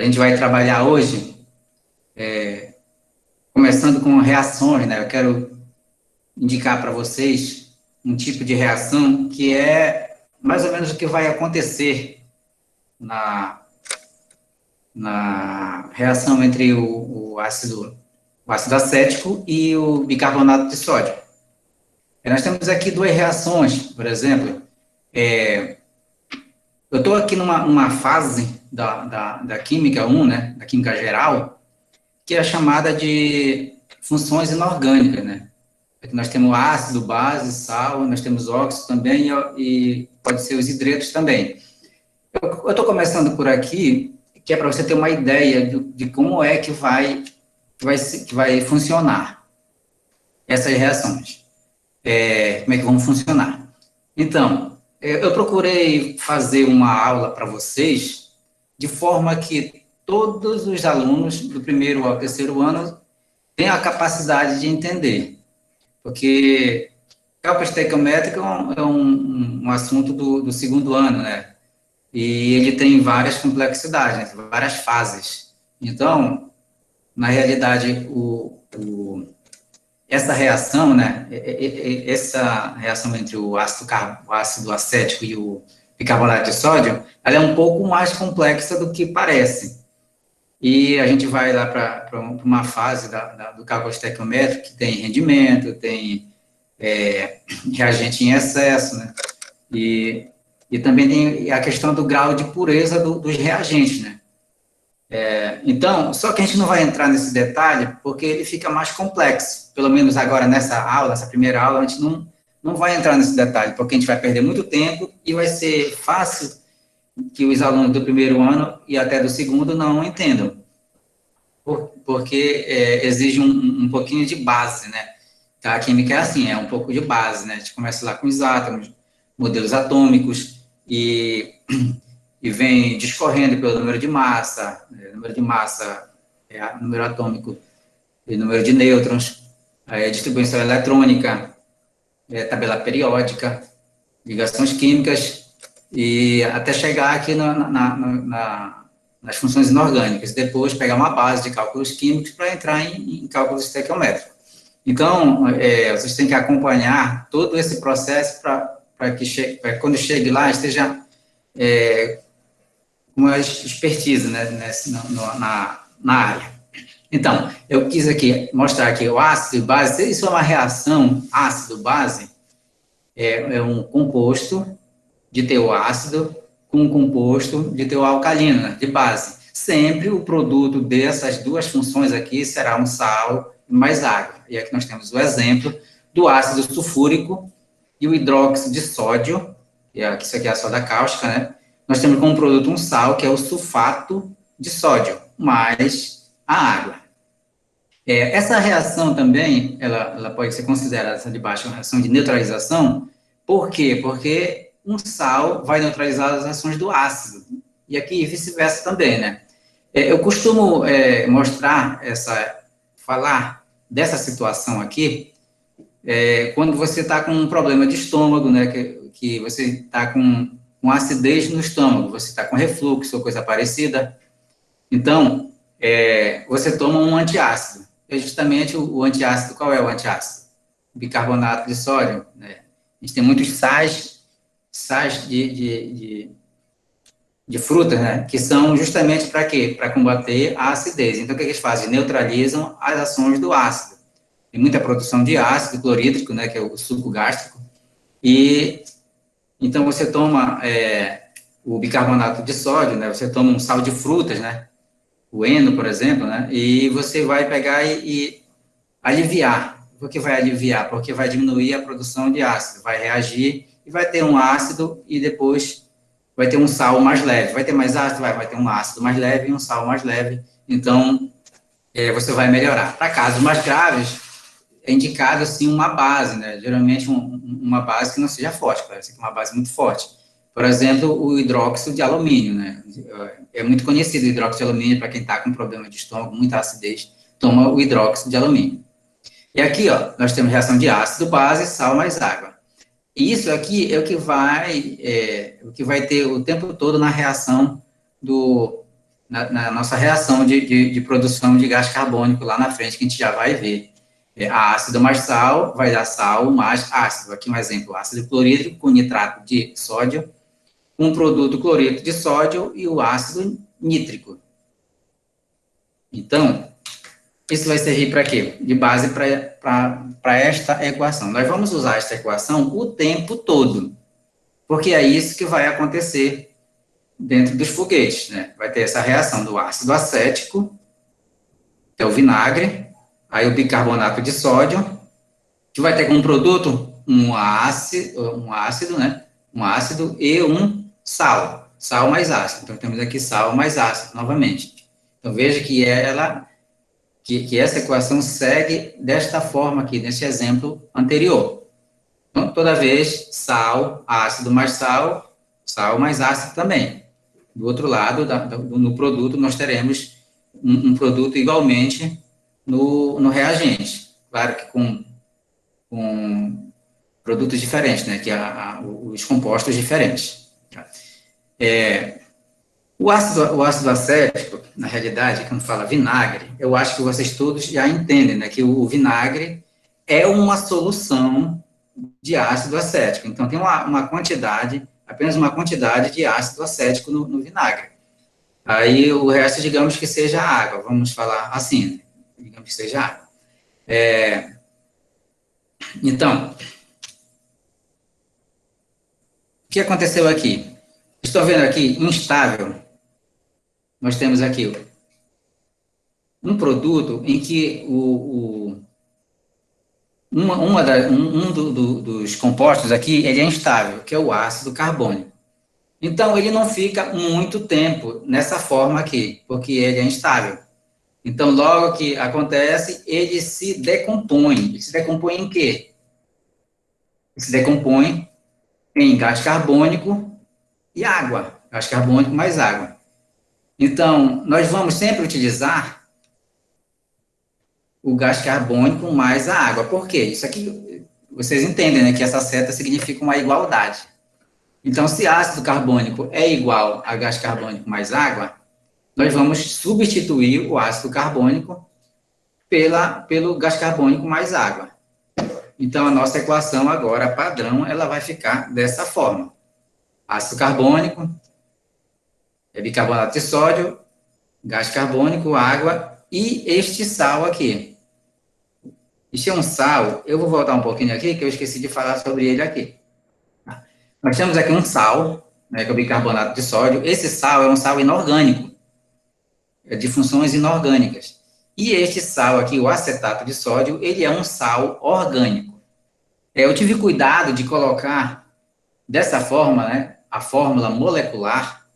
gente vai trabalhar hoje, começando com reações, né? Eu quero indicar para vocês um tipo de reação que é mais ou menos o que vai acontecer na reação entre o ácido acético e o bicarbonato de sódio. Nós temos aqui duas reações, por exemplo, eu estou aqui numa fase da química 1, né, da química geral, que é chamada de funções inorgânicas, né? Aqui nós temos ácido, base, sal, nós temos óxido também e pode ser os hidretos também. Eu estou começando por aqui, que é para você ter uma ideia de como é que vai funcionar essas reações. Como é que vão funcionar. Então, eu procurei fazer uma aula para vocês de forma que todos os alunos do primeiro ao terceiro ano tenham a capacidade de entender, porque cálculo estequiométrico é um assunto do segundo ano, né? E ele tem várias complexidades, né? Várias fases. Então, na realidade, essa reação, né, essa reação entre o ácido acético e o bicarbonato de sódio, ela é um pouco mais complexa do que parece. E a gente vai lá para uma fase do cálculo estequiométrico que tem rendimento, tem reagente em excesso, né, e também tem a questão do grau de pureza dos reagentes, né. Então, só que a gente não vai entrar nesse detalhe porque ele fica mais complexo. Pelo menos agora nessa aula, nessa primeira aula, a gente não vai entrar nesse detalhe, porque a gente vai perder muito tempo e vai ser fácil que os alunos do primeiro ano e até do segundo não entendam, porque exige um pouquinho de base, né? Tá? A química é assim, é um pouco de base, né? A gente começa lá com os átomos, modelos atômicos e vem discorrendo pelo número de massa, número atômico e número de nêutrons, distribuição eletrônica, tabela periódica, ligações químicas, e até chegar aqui nas funções inorgânicas, depois pegar uma base de cálculos químicos para entrar em cálculos estequiométricos. Então, vocês têm que acompanhar todo esse processo para que quando chegue lá esteja com mais expertise, né, na área. Então, eu quis aqui mostrar que o ácido e base, isso é uma reação ácido-base, é um composto de teor ácido com um composto de teor alcalino, né, de base. Sempre o produto dessas duas funções aqui será um sal mais água. E aqui nós temos o exemplo do ácido sulfúrico e o hidróxido de sódio, isso aqui é a soda cáustica, né? Nós temos como produto um sal, que é o sulfato de sódio, mais a água. Essa reação também, ela pode ser considerada, essa de baixo, uma reação de neutralização. Por quê? Porque um sal vai neutralizar as reações do ácido. E aqui vice-versa também, né? Eu costumo falar dessa situação aqui, quando você está com um problema de estômago, né? Que você está com acidez no estômago, você está com refluxo ou coisa parecida. Então, você toma um antiácido. É justamente o antiácido, qual é o antiácido? O bicarbonato de sódio, né? A gente tem muitos sais de frutas, né? Que são justamente para quê? Para combater a acidez. Então, o que eles fazem? Neutralizam as ações do ácido. Tem muita produção de ácido clorídrico, né? Que é o suco gástrico. E então, você toma o bicarbonato de sódio, né? Você toma um sal de frutas, né? O heno, por exemplo, né? E você vai pegar e aliviar. Por que vai aliviar? Porque vai diminuir a produção de ácido, vai reagir e vai ter um ácido e depois vai ter um sal mais leve. Vai ter mais ácido? Vai ter um ácido mais leve e um sal mais leve. Então, você vai melhorar. Para casos mais graves, é indicado, assim, uma base, né? Geralmente, uma base que não seja forte, parece que é uma base muito forte. Por exemplo, o hidróxido de alumínio, né? É muito conhecido o hidróxido de alumínio para quem está com problema de estômago, muita acidez, toma o hidróxido de alumínio. E aqui, ó, nós temos reação de ácido, base, sal mais água. E isso aqui é o que vai ter o tempo todo na reação do na nossa reação de produção de gás carbônico lá na frente, que a gente já vai ver. Ácido mais sal vai dar sal mais ácido. Aqui um exemplo, ácido clorídrico com nitrato de sódio, um produto cloreto de sódio e o ácido nítrico. Então, isso vai servir para quê? De base para esta equação. Nós vamos usar esta equação o tempo todo, porque é isso que vai acontecer dentro dos foguetes, né? Vai ter essa reação do ácido acético, que é o vinagre, aí o bicarbonato de sódio, que vai ter como produto um ácido, né? Um ácido e um sal mais ácido. Então, temos aqui sal mais ácido, novamente. Então, veja que que essa equação segue desta forma aqui, nesse exemplo anterior. Então, toda vez, sal, ácido mais sal mais ácido também. Do outro lado, no produto, nós teremos um produto igualmente no reagente. Claro que com produtos diferentes, né? Que os compostos diferentes. O ácido acético, na realidade, quando fala vinagre, eu acho que vocês todos já entendem, né? Que o vinagre é uma solução de ácido acético. Então, tem uma quantidade, apenas uma quantidade de ácido acético no vinagre. Aí, o resto, digamos que seja água, vamos falar assim, né? Digamos que seja água. Então, o que aconteceu aqui? Estou vendo aqui, instável. Nós temos aqui um produto em que dos compostos aqui, ele é instável, que é o ácido carbônico. Então, ele não fica muito tempo nessa forma aqui, porque ele é instável. Então, logo que acontece, ele se decompõe. Ele se decompõe em quê? Ele se decompõe em gás carbônico e água. Gás carbônico mais água. Então, nós vamos sempre utilizar o gás carbônico mais a água. Por quê? Isso aqui, vocês entendem, né, que essa seta significa uma igualdade. Então, se ácido carbônico é igual a gás carbônico mais água, nós vamos substituir o ácido carbônico pelo gás carbônico mais água. Então, a nossa equação agora, padrão, ela vai ficar dessa forma. Ácido carbônico, bicarbonato de sódio, gás carbônico, água e este sal aqui. Este é um sal, eu vou voltar um pouquinho aqui, que eu esqueci de falar sobre ele aqui. Nós temos aqui um sal, né, que é o bicarbonato de sódio. Esse sal é um sal inorgânico, é de funções inorgânicas. E este sal aqui, o acetato de sódio, ele é um sal orgânico. Eu tive cuidado de colocar dessa forma, né, a fórmula molecular,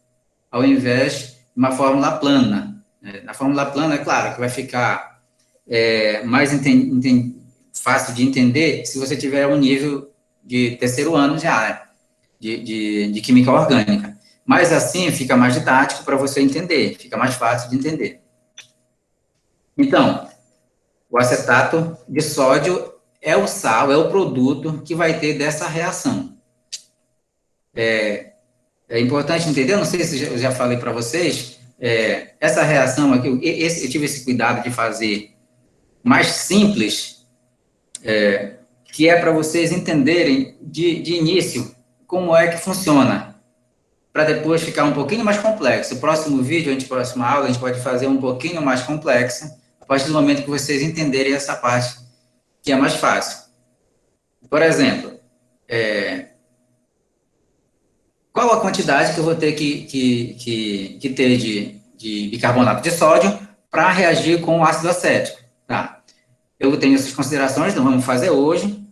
ao invés de uma fórmula plana. Na fórmula plana, é claro, que vai ficar mais fácil de entender se você tiver um nível de terceiro ano já, né, de química orgânica. Mas assim fica mais didático para você entender, fica mais fácil de entender. Então, o acetato de sódio é o sal, é o produto que vai ter dessa reação. É importante entender, não sei se eu já falei para vocês, essa reação aqui, eu tive esse cuidado de fazer mais simples, que é para vocês entenderem de início como é que funciona, para depois ficar um pouquinho mais complexo. O próximo vídeo, próxima aula, a gente pode fazer um pouquinho mais complexo, a partir do momento que vocês entenderem essa parte, que é mais fácil. Por exemplo, qual a quantidade que eu vou ter que ter de bicarbonato de sódio para reagir com o ácido acético? Tá. Eu tenho essas considerações, não vamos fazer hoje,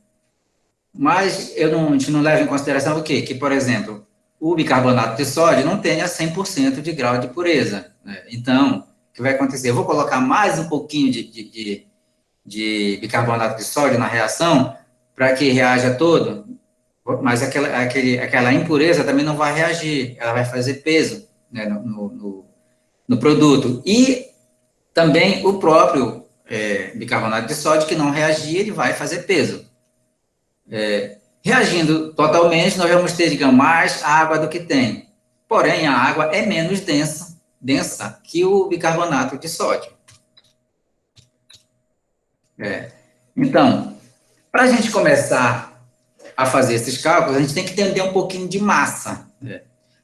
mas a gente não leva em consideração o quê? Que, por exemplo, o bicarbonato de sódio não tenha 100% de grau de pureza, né? Então, o que vai acontecer? Eu vou colocar mais um pouquinho de bicarbonato de sódio na reação para que reaja todo, mas aquela impureza também não vai reagir, ela vai fazer peso, né, no produto. E também o próprio bicarbonato de sódio, que não reagir, ele vai fazer peso. Reagindo totalmente, nós vamos ter, digamos, mais água do que tem. Porém, a água é menos densa densa que o bicarbonato de sódio. Então, para a gente começar a fazer esses cálculos, a gente tem que entender um pouquinho de massa.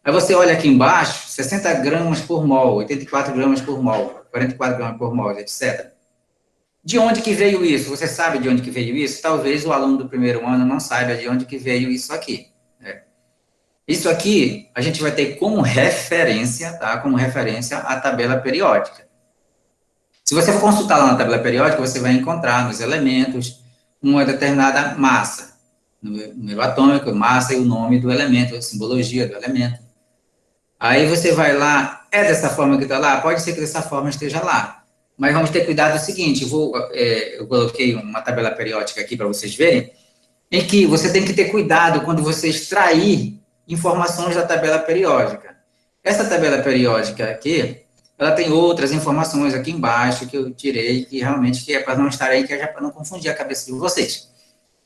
Aí você olha aqui embaixo, 60 gramas por mol, 84 gramas por mol, 44 gramas por mol, etc. De onde que veio isso? Você sabe de onde que veio isso? Talvez o aluno do primeiro ano não saiba de onde que veio isso aqui. Isso aqui, a gente vai ter como referência, tá? Como referência a tabela periódica. Se você for consultar lá na tabela periódica, você vai encontrar nos elementos uma determinada massa, número atômico, massa e o nome do elemento, a simbologia do elemento. Aí você vai lá, é dessa forma que está lá? Pode ser que dessa forma esteja lá. Mas vamos ter cuidado do seguinte, eu coloquei uma tabela periódica aqui para vocês verem, em que você tem que ter cuidado quando você extrair informações da tabela periódica. Essa tabela periódica aqui, ela tem outras informações aqui embaixo que eu tirei, que realmente que é para não estar aí, que é para não confundir a cabeça de vocês.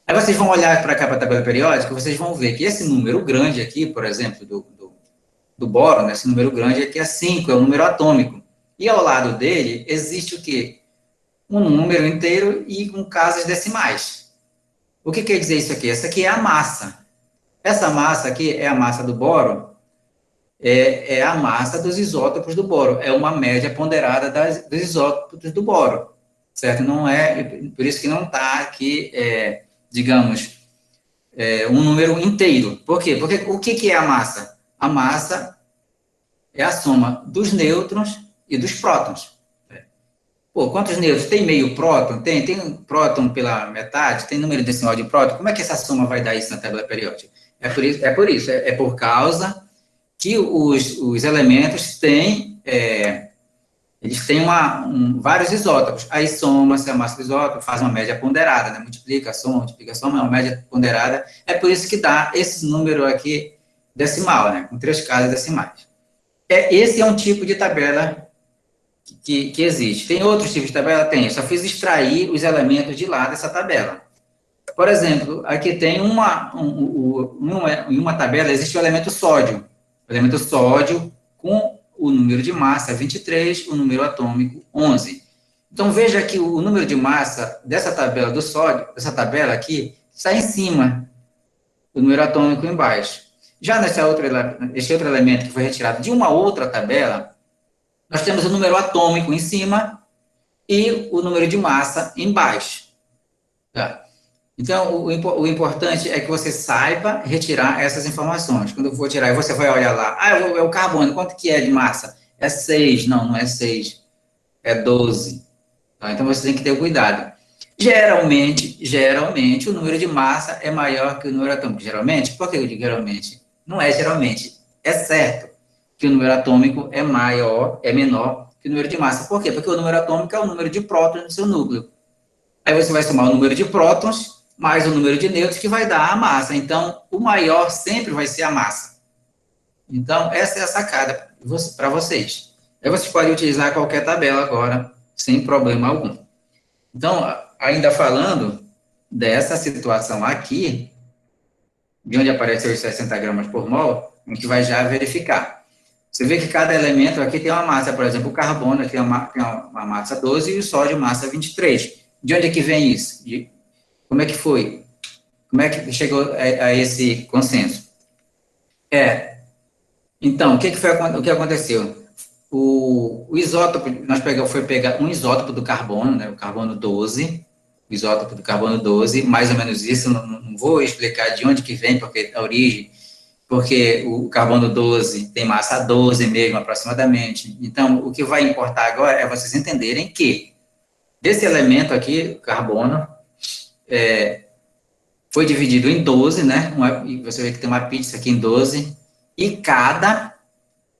Aí vocês vão olhar para cá para a tabela periódica, vocês vão ver que esse número grande aqui, por exemplo, do boro, né, esse número grande aqui é 5, é o número atômico. E ao lado dele existe o quê? Um número inteiro e com casas decimais. O que quer dizer isso aqui? Essa aqui é a massa. Essa massa aqui é a massa do boro, é a massa dos isótopos do boro, é uma média ponderada dos isótopos do boro, certo? Não é, por isso que não está aqui, digamos, um número inteiro. Por quê? Porque o que é a massa? A massa é a soma dos nêutrons e dos prótons. Pô, quantos nêutrons? Tem meio próton? Tem um próton pela metade? Tem número decimal de próton? Como é que essa soma vai dar isso na tabela periódica? É por causa que os elementos têm, eles têm vários isótopos. Aí soma-se a massa do isótopo, faz uma média ponderada, né? Multiplica, soma, é uma média ponderada. É por isso que dá esse número aqui decimal, né? Com 3 casas decimais. Esse é um tipo de tabela que existe. Tem outros tipos de tabela? Tem. Eu só fiz extrair os elementos de lá dessa tabela. Por exemplo, aqui tem em uma tabela existe o elemento sódio. O elemento sódio com o número de massa 23, o número atômico 11. Então, veja que o número de massa dessa tabela do sódio, dessa tabela aqui, está em cima, o número atômico embaixo. Já este outro elemento que foi retirado de uma outra tabela, nós temos o número atômico em cima e o número de massa embaixo. Tá? Então, o importante é que você saiba retirar essas informações. Quando eu for tirar, você vai olhar lá, é o carbono, quanto que é de massa? É 6, não é 6, é 12. Tá? Então, você tem que ter cuidado. Geralmente, o número de massa é maior que o número atômico. Geralmente? Por que eu digo geralmente? Não é geralmente, é certo que o número atômico é menor que o número de massa. Por quê? Porque o número atômico é o número de prótons no seu núcleo. Aí você vai somar o número de prótons mais o número de nêutrons, que vai dar a massa. Então, o maior sempre vai ser a massa. Então, essa é a sacada para vocês. Aí vocês podem utilizar qualquer tabela agora, sem problema algum. Então, ainda falando dessa situação aqui, de onde apareceu os 60 gramas por mol, a gente vai já verificar. Você vê que cada elemento aqui tem uma massa, por exemplo, o carbono aqui tem uma massa 12 e o sódio massa 23. De onde é que vem isso? Como é que foi? Como é que chegou a esse consenso? Então, o que aconteceu? O isótopo, foi pegar um isótopo do carbono, né, o carbono 12, o isótopo do carbono 12, mais ou menos isso, não vou explicar de onde que vem, porque a origem, porque o carbono 12 tem massa 12 mesmo, aproximadamente. Então, o que vai importar agora é vocês entenderem que desse elemento aqui, o carbono, foi dividido em 12, né? E você vê que tem uma pizza aqui em 12, e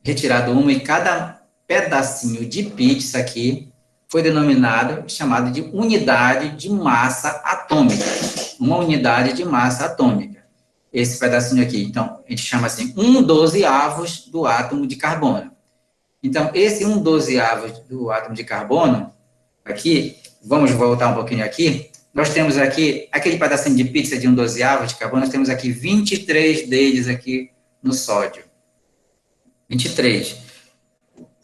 retirado uma, e cada pedacinho de pizza aqui foi chamado de unidade de massa atômica. Uma unidade de massa atômica. Esse pedacinho aqui. Então, a gente chama assim, 1/12 do átomo de carbono. Então, esse 1/12 do átomo de carbono, aqui, vamos voltar um pouquinho aqui, nós temos aqui, aquele pedacinho de pizza de 1/12 de carbono, nós temos aqui 23 deles aqui no sódio. 23.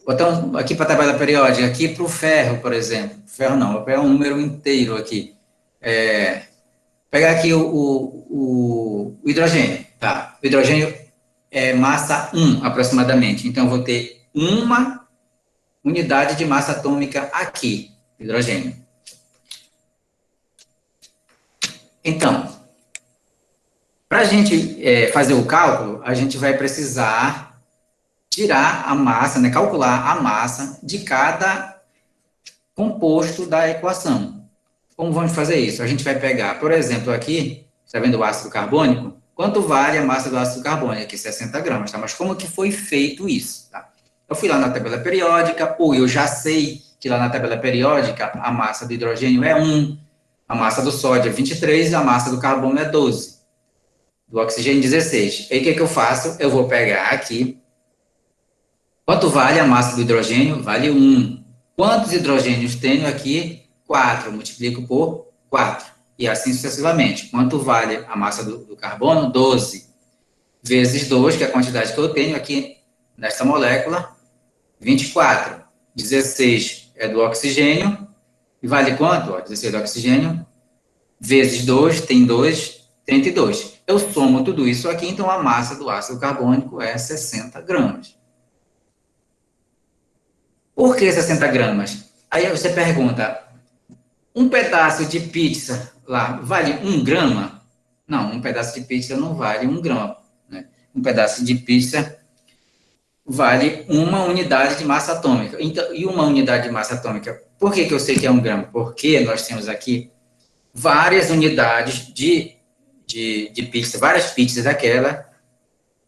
Então, aqui para a tabela periódica, aqui para o ferro, por exemplo. Ferro não, vou pegar um número inteiro aqui. Pegar aqui o hidrogênio, tá? O hidrogênio é massa 1, aproximadamente. Então, eu vou ter uma unidade de massa atômica aqui, hidrogênio. Então, para a gente fazer o cálculo, a gente vai precisar tirar a massa, né, calcular a massa de cada composto da equação. Como vamos fazer isso? A gente vai pegar, por exemplo, aqui, está vendo o ácido carbônico? Quanto vale a massa do ácido carbônico? Aqui, 60 gramas, tá? Mas como que foi feito isso, tá? Eu fui lá na tabela periódica, eu já sei que lá na tabela periódica a massa do hidrogênio é 1, a massa do sódio é 23 e a massa do carbono é 12, do oxigênio 16. Aí o que eu faço? Eu vou pegar aqui, quanto vale a massa do hidrogênio? Vale 1. Quantos hidrogênios tenho aqui? 4. Multiplico por 4. E assim sucessivamente. Quanto vale a massa do carbono? 12. Vezes 2, que é a quantidade que eu tenho aqui nesta molécula, 24. 16 é do oxigênio. E vale quanto? 16 do oxigênio. Vezes 2, tem 2, 32. Eu somo tudo isso aqui, então a massa do ácido carbônico é 60 gramas. Por que 60 gramas? Aí você pergunta, um pedaço de pizza lá vale 1 grama? Não, um pedaço de pizza não vale 1 grama. Né? Um pedaço de pizza vale uma unidade de massa atômica. Então, e uma unidade de massa atômica, por que eu sei que é 1 grama? Porque nós temos aqui várias unidades de pizza, várias pizzas daquela,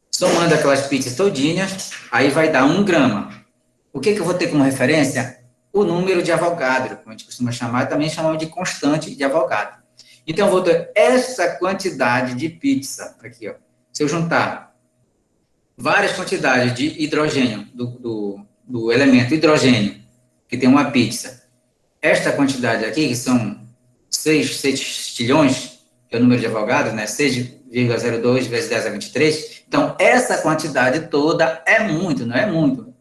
somando aquelas pizzas todinhas, aí vai dar 1 grama. O que eu vou ter como referência? O número de Avogadro, como a gente costuma chamar, também chamamos de constante de Avogadro. Então, eu vou ter essa quantidade de pizza aqui, ó. Se eu juntar várias quantidades de hidrogênio, do elemento hidrogênio, que tem uma pizza, esta quantidade aqui, que são 6 sextilhões, que é o número de Avogadro, né? 6,02 vezes 10 a 23. Então, essa quantidade toda é muito, não é muito.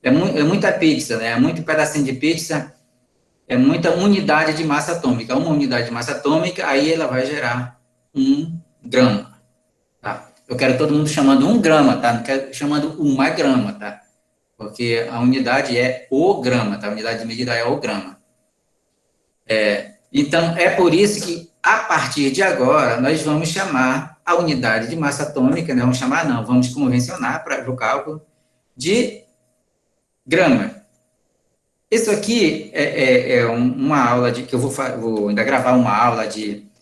É muita pizza, né? É muito pedacinho de pizza, é muita unidade de massa atômica. Uma unidade de massa atômica, aí ela vai gerar 1 grama, tá? Eu quero todo mundo chamando 1 grama, tá? Não quero chamando 1 grama, tá? Porque a unidade é o grama, tá? A unidade de medida é o grama. Então, é por isso que, a partir de agora, nós vamos chamar a unidade de massa atômica, não vamos chamar, não, vamos convencionar para o cálculo de grama. Isso aqui é uma aula que eu vou ainda gravar uma aula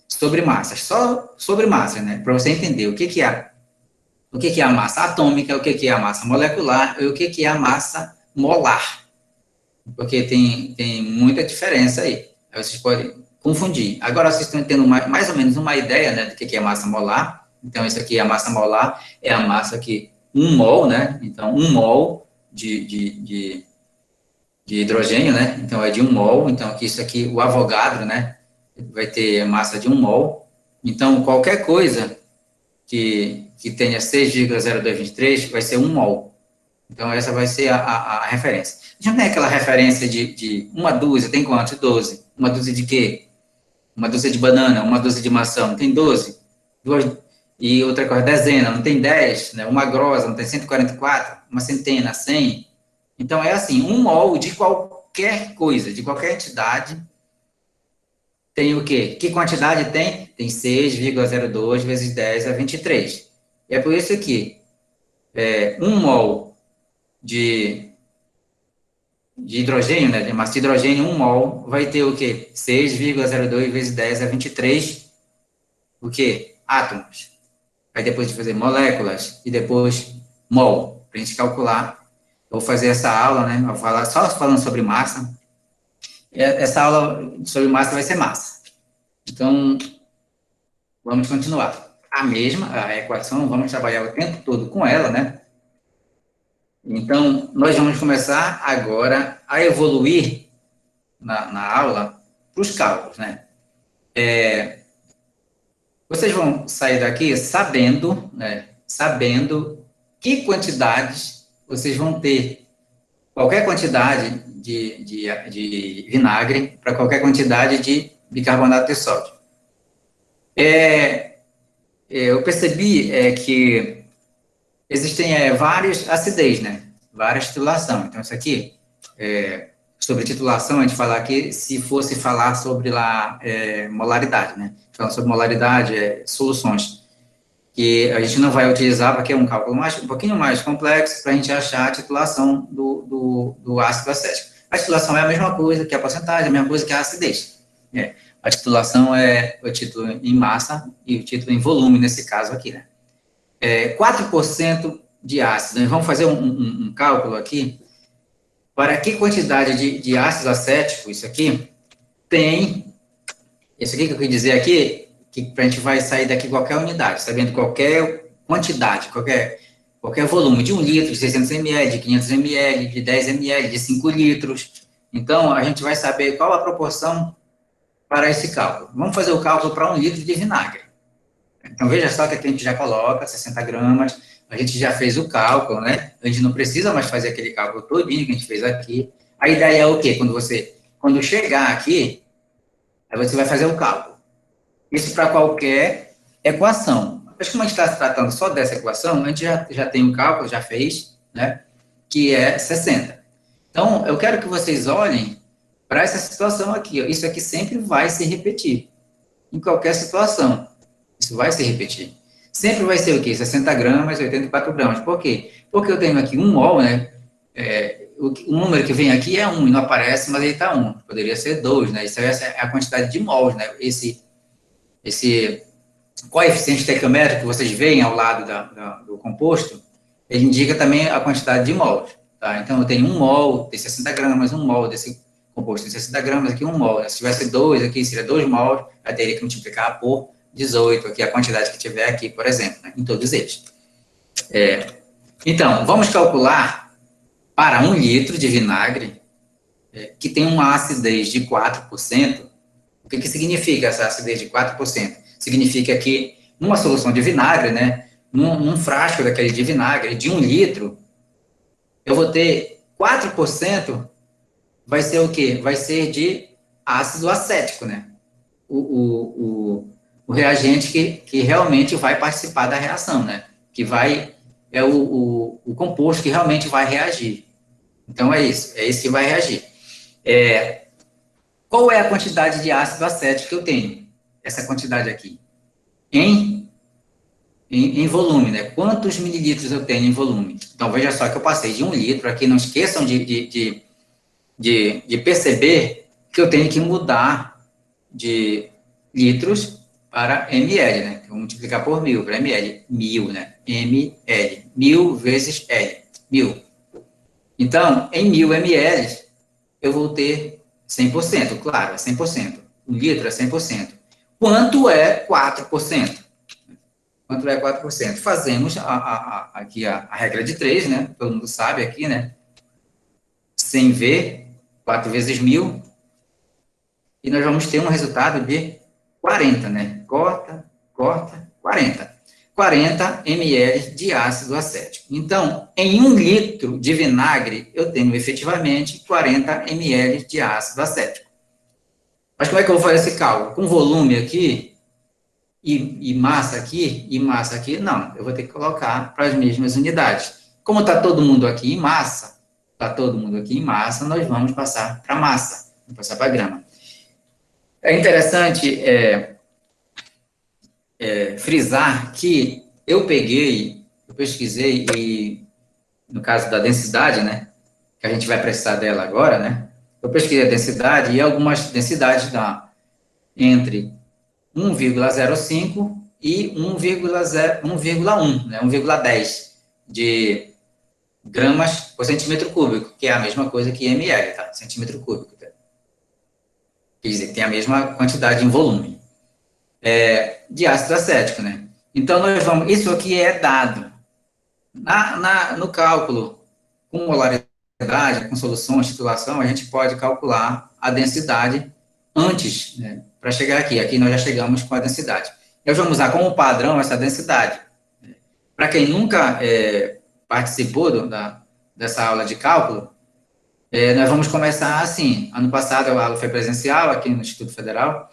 sobre massas, só sobre massas, né? Para você entender o que é a massa atômica, o que é a massa molecular e o que é a massa molar. Porque tem muita diferença aí. Aí vocês podem confundir. Agora vocês estão tendo mais ou menos uma ideia, né, do que é massa molar. Então, isso aqui, a massa molar, é a massa que 1 mol, né? Então, 1 mol de hidrogênio, né? Então, é de 1 mol. Então, aqui, isso aqui, o Avogadro, né? Vai ter massa de 1 mol. Então, qualquer coisa que tenha 6,0223 vai ser 1 mol. Então, essa vai ser a referência. A gente não tem aquela referência de uma dúzia, tem quantos? 12. Uma dúzia de quê? Uma dúzia de banana, uma dúzia de maçã, não tem 12? E outra coisa, dezena, não tem 10, né? Uma grossa, não tem 144? Uma centena, 100? Então, é assim, 1 mol de qualquer coisa, de qualquer entidade, tem o quê? Que quantidade tem? Tem 6,02 vezes 10 a 23. E é por isso que 1 mol de hidrogênio, né, de massa de hidrogênio, 1 mol, vai ter o quê? 6,02 vezes 10 a 23, o quê? Átomos. Aí depois de fazer moléculas e depois mol, para a gente calcular. Eu vou fazer essa aula, né, vou falar só falando sobre massa. Essa aula sobre massa vai ser massa. Então, vamos continuar. A equação, vamos trabalhar o tempo todo com ela, né? Então, nós vamos começar agora a evoluir na aula para os cálculos, né? Vocês vão sair daqui sabendo, né? Sabendo que quantidades vocês vão ter qualquer quantidade de vinagre para qualquer quantidade de bicarbonato de sódio. Eu percebi que existem várias acidez, né? Várias titulação. Então, isso aqui, sobre titulação, a gente falar aqui, se fosse falar sobre lá molaridade, né? Falando sobre molaridade, soluções, que a gente não vai utilizar, porque é um cálculo um pouquinho mais complexo, para a gente achar a titulação do ácido acético. A titulação é a mesma coisa que a porcentagem, a mesma coisa que a acidez. A titulação é o título em massa e o título em volume, nesse caso aqui, né? 4% de ácido. Vamos fazer um cálculo aqui. Para que quantidade de ácido acético, isso aqui, tem... Isso aqui que eu quis dizer aqui, que a gente vai sair daqui qualquer unidade, sabendo qualquer quantidade, qualquer volume, de 1 litro, de 600 ml, de 500 ml, de 10 ml, de 5 litros. Então, a gente vai saber qual a proporção para esse cálculo. Vamos fazer o cálculo para 1 litro de vinagre. Então, veja só que aqui a gente já coloca 60 gramas, a gente já fez o cálculo, né? A gente não precisa mais fazer aquele cálculo todinho que a gente fez aqui. A ideia é o quê? Quando chegar aqui, aí você vai fazer o cálculo. Isso para qualquer equação. Mas como a gente está se tratando só dessa equação, a gente já tem um cálculo, já fez, né? Que é 60. Então, eu quero que vocês olhem para essa situação aqui. Ó. Isso aqui sempre vai se repetir. Em qualquer situação. Isso vai se repetir. Sempre vai ser o quê? 60 gramas, 84 gramas. Por quê? Porque eu tenho aqui 1 mol, né? O número que vem aqui é 1 e não aparece, mas ele está 1. Poderia ser 2, né? Isso é a quantidade de mols, né? Esse coeficiente estequiométrico que vocês veem ao lado do composto, ele indica também a quantidade de mols, tá? Então, eu tenho 1 mol de 60 gramas, 1 mol desse composto de 60 gramas, aqui 1 mol. Se tivesse 2 aqui, seria 2 mols, eu teria que multiplicar por 18, aqui a quantidade que tiver aqui, por exemplo, né, em todos eles. Então, vamos calcular para 1 litro de vinagre, que tem uma acidez de 4%. O que significa essa acidez de 4%? Significa que numa solução de vinagre, né, num frasco daquele de vinagre, de 1 litro, eu vou ter 4%, vai ser o quê? Vai ser de ácido acético, né? O reagente que realmente vai participar da reação, né? Que é o composto que realmente vai reagir. Então, é isso que vai reagir. Qual é a quantidade de ácido acético que eu tenho? Essa quantidade aqui. Em volume, né? Quantos mililitros eu tenho em volume? Então, veja só que eu passei de 1 litro aqui, não esqueçam de perceber que eu tenho que mudar de litros para ml, né? Eu vou multiplicar por 1000, para ml. 1000, né? ml. 1000 vezes L. 1000. Então, em 1000 ml, eu vou ter 100%, claro, é 100%. 1 litro é 100%. Quanto é 4%? Quanto é 4%? Fazemos aqui a regra de 3, né? Todo mundo sabe aqui, né? 100V, 4 vezes 1000, e nós vamos ter um resultado de 40, né? Corta, 40. 40 ml de ácido acético. Então, em 1 litro de vinagre, eu tenho efetivamente 40 ml de ácido acético. Mas como é que eu vou fazer esse cálculo? Com volume aqui, e massa aqui, não. Eu vou ter que colocar para as mesmas unidades. Como está todo mundo aqui em massa, nós vamos passar para massa, vamos passar para grama. É interessante frisar que eu pesquisei, e no caso da densidade, né, que a gente vai precisar dela agora, né, eu pesquisei a densidade e algumas densidades entre 1,05 e 1,1, né, 1,10 de gramas por centímetro cúbico, que é a mesma coisa que ml, tá? Centímetro cúbico. Tá? Quer dizer, tem a mesma quantidade em volume de ácido acético, né? Então, isso aqui é dado. No cálculo com molaridade, com solução, titulação, a gente pode calcular a densidade antes, né, para chegar aqui. Aqui nós já chegamos com a densidade. Nós vamos usar como padrão essa densidade. Para quem nunca participou dessa aula de cálculo, Nós vamos começar assim. Ano passado a aula foi presencial aqui no Instituto Federal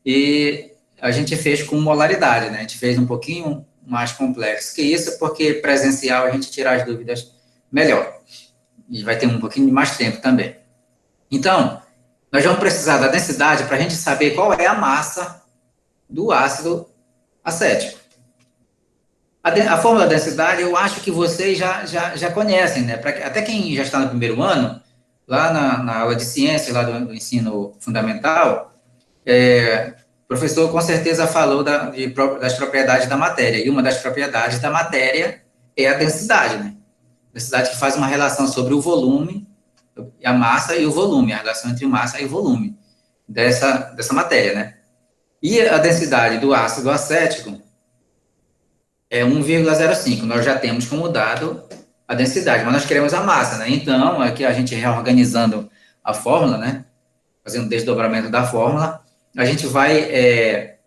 e a gente fez com molaridade, né? A gente fez um pouquinho mais complexo que isso, porque presencial a gente tira as dúvidas melhor e vai ter um pouquinho de mais tempo também. Então, nós vamos precisar da densidade para a gente saber qual é a massa do ácido acético. A fórmula da densidade, eu acho que vocês já conhecem, né? Até quem já está no primeiro ano, lá na aula de ciências, lá do ensino fundamental, o professor com certeza falou das propriedades da matéria, e uma das propriedades da matéria é a densidade, né? Densidade que faz uma relação sobre o volume, a massa e o volume, a relação entre massa e volume dessa matéria, né? E a densidade do ácido acético é 1,05. Nós já temos como dado a densidade, mas nós queremos a massa, né? Então, aqui a gente reorganizando a fórmula, né? Fazendo o desdobramento da fórmula, a gente vai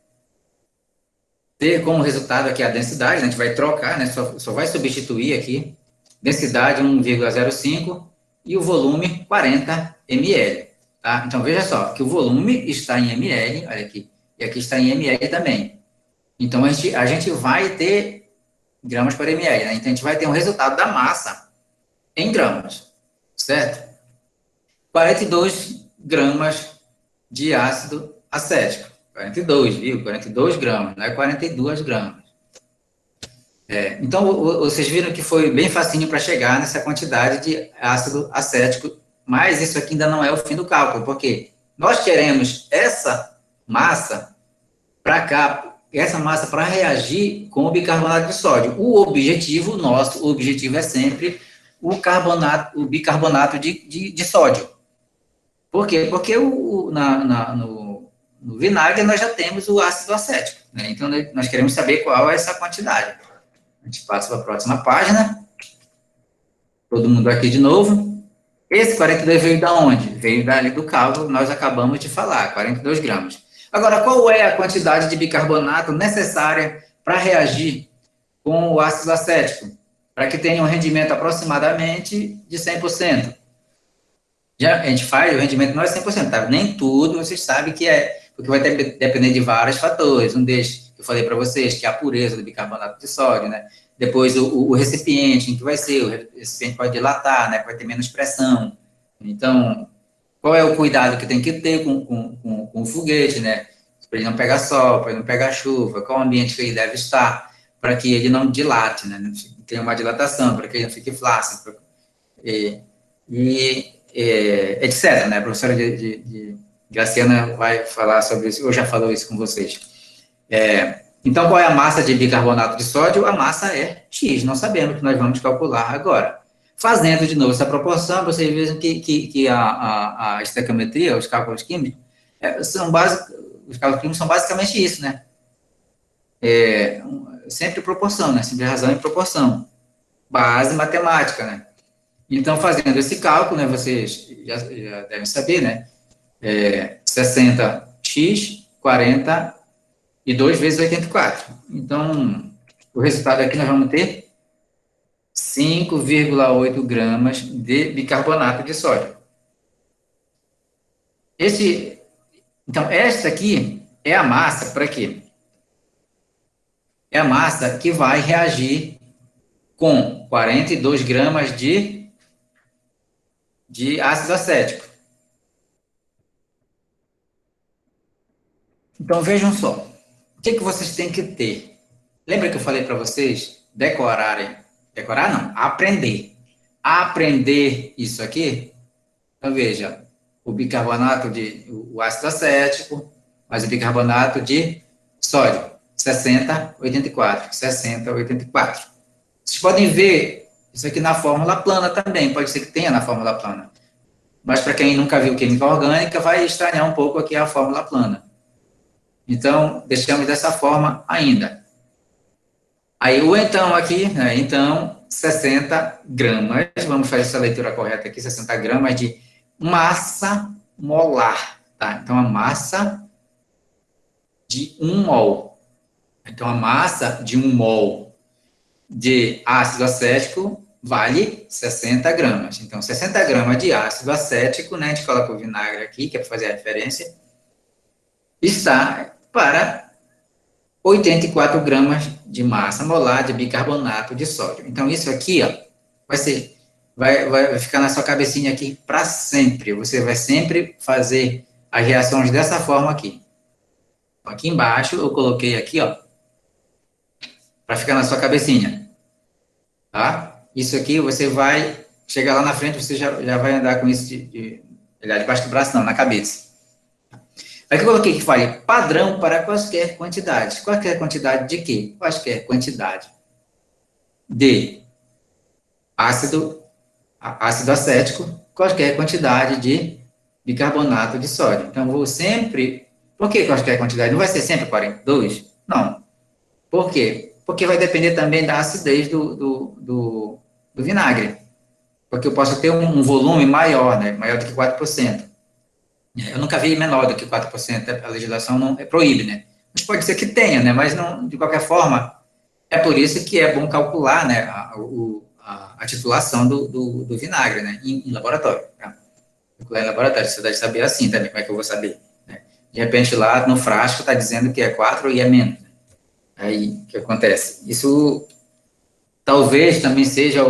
ter como resultado aqui a densidade, né? A gente vai trocar, né? Só vai substituir aqui densidade 1,05 e o volume 40 ml, tá? Então, veja só, que o volume está em ml, olha aqui, e aqui está em ml também. Então, a gente vai ter gramas por ml, né? Então, a gente vai ter um resultado da massa em gramas, certo? 42 gramas de ácido acético. 42, viu? 42 gramas, não é 42 gramas. Então, vocês viram que foi bem facinho para chegar nessa quantidade de ácido acético, mas isso aqui ainda não é o fim do cálculo, porque nós queremos essa massa para cá, essa massa para reagir com o bicarbonato de sódio. O objetivo é sempre o bicarbonato de sódio. Por quê? Porque no vinagre nós já temos o ácido acético, né? Então, nós queremos saber qual é essa quantidade. A gente passa para a próxima página. Todo mundo aqui de novo. Esse 42 veio da onde? Veio dali do cálculo, nós acabamos de falar, 42 gramas. Agora, qual é a quantidade de bicarbonato necessária para reagir com o ácido acético? Para que tenha um rendimento aproximadamente de 100%. A gente faz, o rendimento não é 100%, tá? Nem tudo, vocês sabem que porque vai depender de vários fatores. Um deles, que eu falei para vocês, que é a pureza do bicarbonato de sódio, né? Depois, o recipiente em que vai ser, o recipiente pode dilatar, né? Vai ter menos pressão. Então, qual é o cuidado que tem que ter com o foguete, né? Para ele não pegar sol, para ele não pegar chuva, qual o ambiente que ele deve estar, para que ele não dilate, né? Não tenha uma dilatação, para que ele não fique flácido. Etc, né? A professora de Graciana vai falar sobre isso, ou já falou isso com vocês. Então, qual é a massa de bicarbonato de sódio? A massa é X, não sabemos, que nós vamos calcular agora. Fazendo de novo essa proporção, vocês veem que a estequiometria, os cálculos químicos, os cálculos químicos são basicamente isso, né? Sempre proporção, né? Sempre razão e proporção. Base matemática, né? Então, fazendo esse cálculo, né, vocês já devem saber, né? 60x, 40 e 2 vezes 84. Então, o resultado aqui nós vamos ter 5,8 gramas de bicarbonato de sódio. Então, esta aqui é a massa para quê? É a massa que vai reagir com 42 gramas de ácido acético. Então, vejam só. O que vocês têm que ter? Lembra que eu falei para vocês decorarem? Decorar não, aprender. Aprender isso aqui. Então, veja, o ácido acético, mais o bicarbonato de sódio, 60,84. 60,84. Vocês podem ver isso aqui na fórmula plana também, pode ser que tenha na fórmula plana. Mas para quem nunca viu química orgânica, vai estranhar um pouco aqui a fórmula plana. Então, deixamos dessa forma ainda. Aí, o então aqui, né? Então, 60 gramas, vamos fazer essa leitura correta aqui, 60 gramas de massa molar, tá? Então, a massa de 1 mol. Então, a massa de 1 mol de ácido acético vale 60 gramas. Então, 60 gramas de ácido acético, né, a gente coloca o vinagre aqui, que é para fazer a referência, está para 84 gramas de massa molar de bicarbonato de sódio. Então, isso aqui, ó, vai ficar na sua cabecinha aqui para sempre. Você vai sempre fazer as reações dessa forma aqui. Aqui embaixo, eu coloquei aqui, ó, para ficar na sua cabecinha, tá? Isso aqui, você vai chegar lá na frente, você já vai andar com isso debaixo do braço, não, na cabeça. Aqui eu coloquei que fale padrão para quaisquer quantidades. Qualquer quantidade de quê? Quaisquer quantidade de ácido acético, qualquer quantidade de bicarbonato de sódio. Então, vou sempre... Por que qualquer quantidade? Não vai ser sempre 42? Não. Por quê? Porque vai depender também da acidez do vinagre. Porque eu posso ter um volume maior, né? Maior do que 4%. Eu nunca vi menor do que 4%, a legislação não proíbe, né? Mas pode ser que tenha, né? Mas não, de qualquer forma, é por isso que é bom calcular, né, a titulação do vinagre, né, em laboratório. Tá? Calcular em laboratório, você deve saber assim também, como é que eu vou saber? Né? De repente, lá no frasco está dizendo que é 4 e é menos. Aí, o que acontece? Isso talvez também seja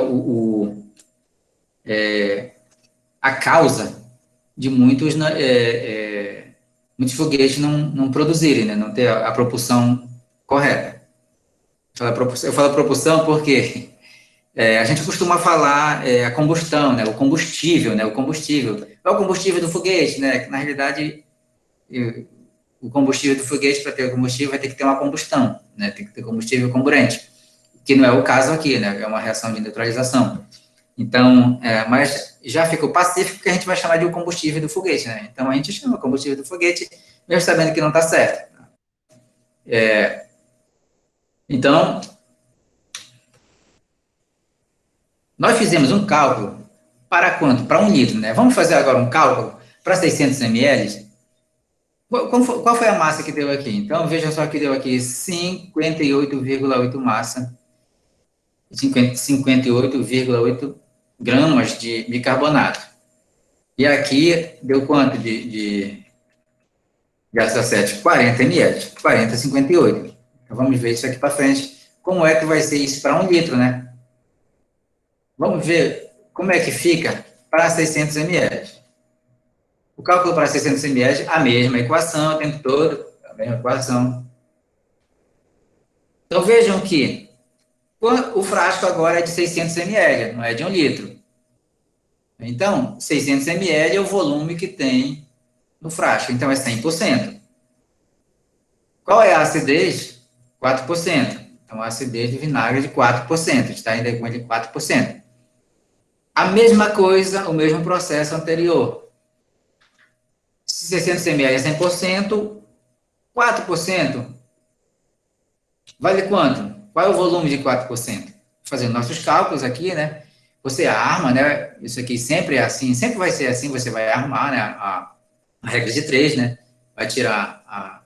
a causa de muitos foguetes não produzirem, né, não ter a propulsão correta. Eu falo propulsão porque a gente costuma falar a combustão, né, o combustível, né, o combustível. É o combustível do foguete, né, que na realidade o combustível do foguete, para ter o combustível, vai ter que ter uma combustão, né, tem que ter combustível comburente, que não é o caso aqui, né, é uma reação de neutralização. Então, mas já ficou pacífico que a gente vai chamar de o combustível do foguete, né? Então, a gente chama combustível do foguete, mesmo sabendo que não está certo. Então, nós fizemos um cálculo para quanto? Para 1 litro, né? Vamos fazer agora um cálculo para 600 ml. Qual foi a massa que deu aqui? Então, veja só que deu aqui 58,8 massa, 58,8 gramas de bicarbonato. E aqui deu quanto de ácido acético? 40 ml, 40,58. Então, vamos ver isso aqui para frente. Como é que vai ser isso para 1 litro, né? Vamos ver como é que fica para 600 ml. O cálculo para 600 ml, a mesma equação o tempo todo, a mesma equação. Então, vejam que o frasco agora é de 600 ml, não é de 1 litro. Então, 600 ml é o volume que tem no frasco, então é 100%. Qual é a acidez? 4%. Então, a acidez de vinagre é de 4%, está ainda com de 4%. A mesma coisa, o mesmo processo anterior. 600 ml é 100%, 4% vale quanto? Qual é o volume de 4%? Fazendo nossos cálculos aqui, né? Você arma, né? Isso aqui sempre é assim, sempre vai ser assim, você vai armar, né? A regra de 3, né? Vai tirar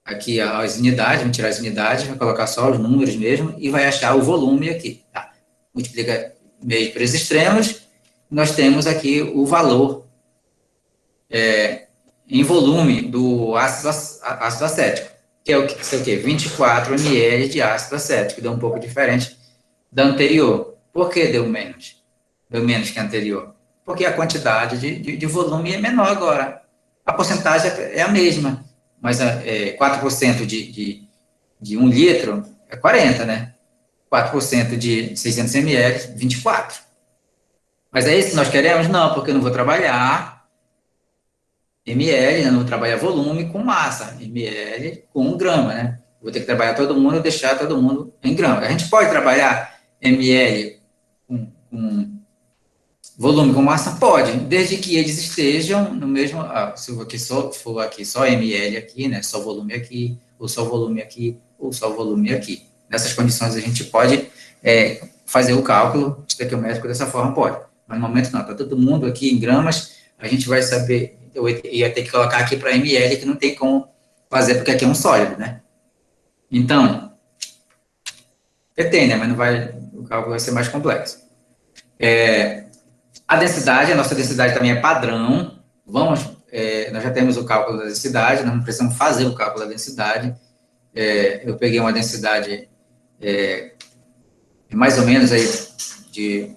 aqui as unidades, vai tirar as unidades, vai colocar só os números mesmo e vai achar o volume aqui, tá? Multiplica meio pelos extremos, nós temos aqui o valor em volume do ácido acético, que é o quê? 24 ml de ácido acético, deu um pouco diferente da anterior. Por que deu menos? Deu menos que a anterior? Porque a quantidade de volume é menor agora. A porcentagem é a mesma, mas 4% de 1 litro é 40, né? 4% de 600 ml, 24. Mas é isso que nós queremos? Não, porque eu não vou trabalhar ml, né? Não vou trabalhar volume com massa, ml com 1 grama, né? Vou ter que trabalhar todo mundo e deixar todo mundo em grama. A gente pode trabalhar ml com volume com massa? Pode, desde que eles estejam no mesmo... se for aqui só ml aqui, né? Só volume aqui, ou só volume aqui, ou só volume aqui. Nessas condições a gente pode fazer o cálculo estequiométrico dessa forma, pode. Mas no momento não, está todo mundo aqui em gramas, a gente vai saber... Eu ia ter que colocar aqui para ml, que não tem como fazer, porque aqui é um sólido, né? Então, tem, né? Mas não vai... O cálculo vai ser mais complexo. A densidade, a nossa densidade também é padrão. Nós já temos o cálculo da densidade, nós não precisamos fazer o cálculo da densidade. Eu peguei uma densidade mais ou menos aí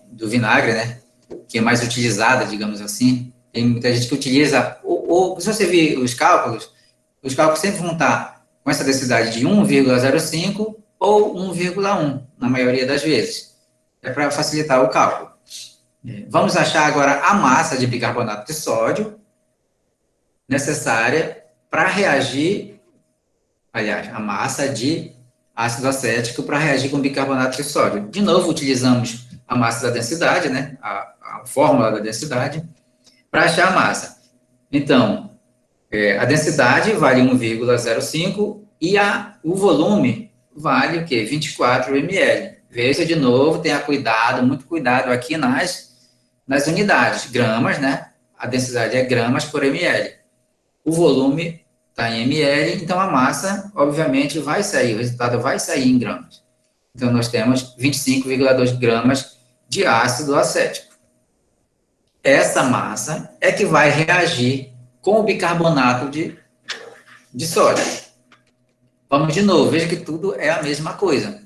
do vinagre, né? Que é mais utilizada, digamos assim. Tem muita gente que utiliza, se você ver os cálculos sempre vão estar com essa densidade de 1,05 ou 1,1, na maioria das vezes. É para facilitar o cálculo. Vamos achar agora a massa de bicarbonato de sódio necessária para reagir, aliás, a massa de ácido acético para reagir com bicarbonato de sódio. De novo, utilizamos a massa da densidade, né, a fórmula da densidade, para achar a massa. Então, a densidade vale 1,05 e o volume vale o quê? 24 ml. Veja de novo, tenha cuidado, muito cuidado aqui nas unidades, gramas, né? A densidade é gramas por ml. O volume está em ml, então a massa, obviamente, vai sair, o resultado vai sair em gramas. Então, nós temos 25,2 gramas de ácido acético. Essa massa é que vai reagir com o bicarbonato de sódio. Vamos de novo, veja que tudo é a mesma coisa.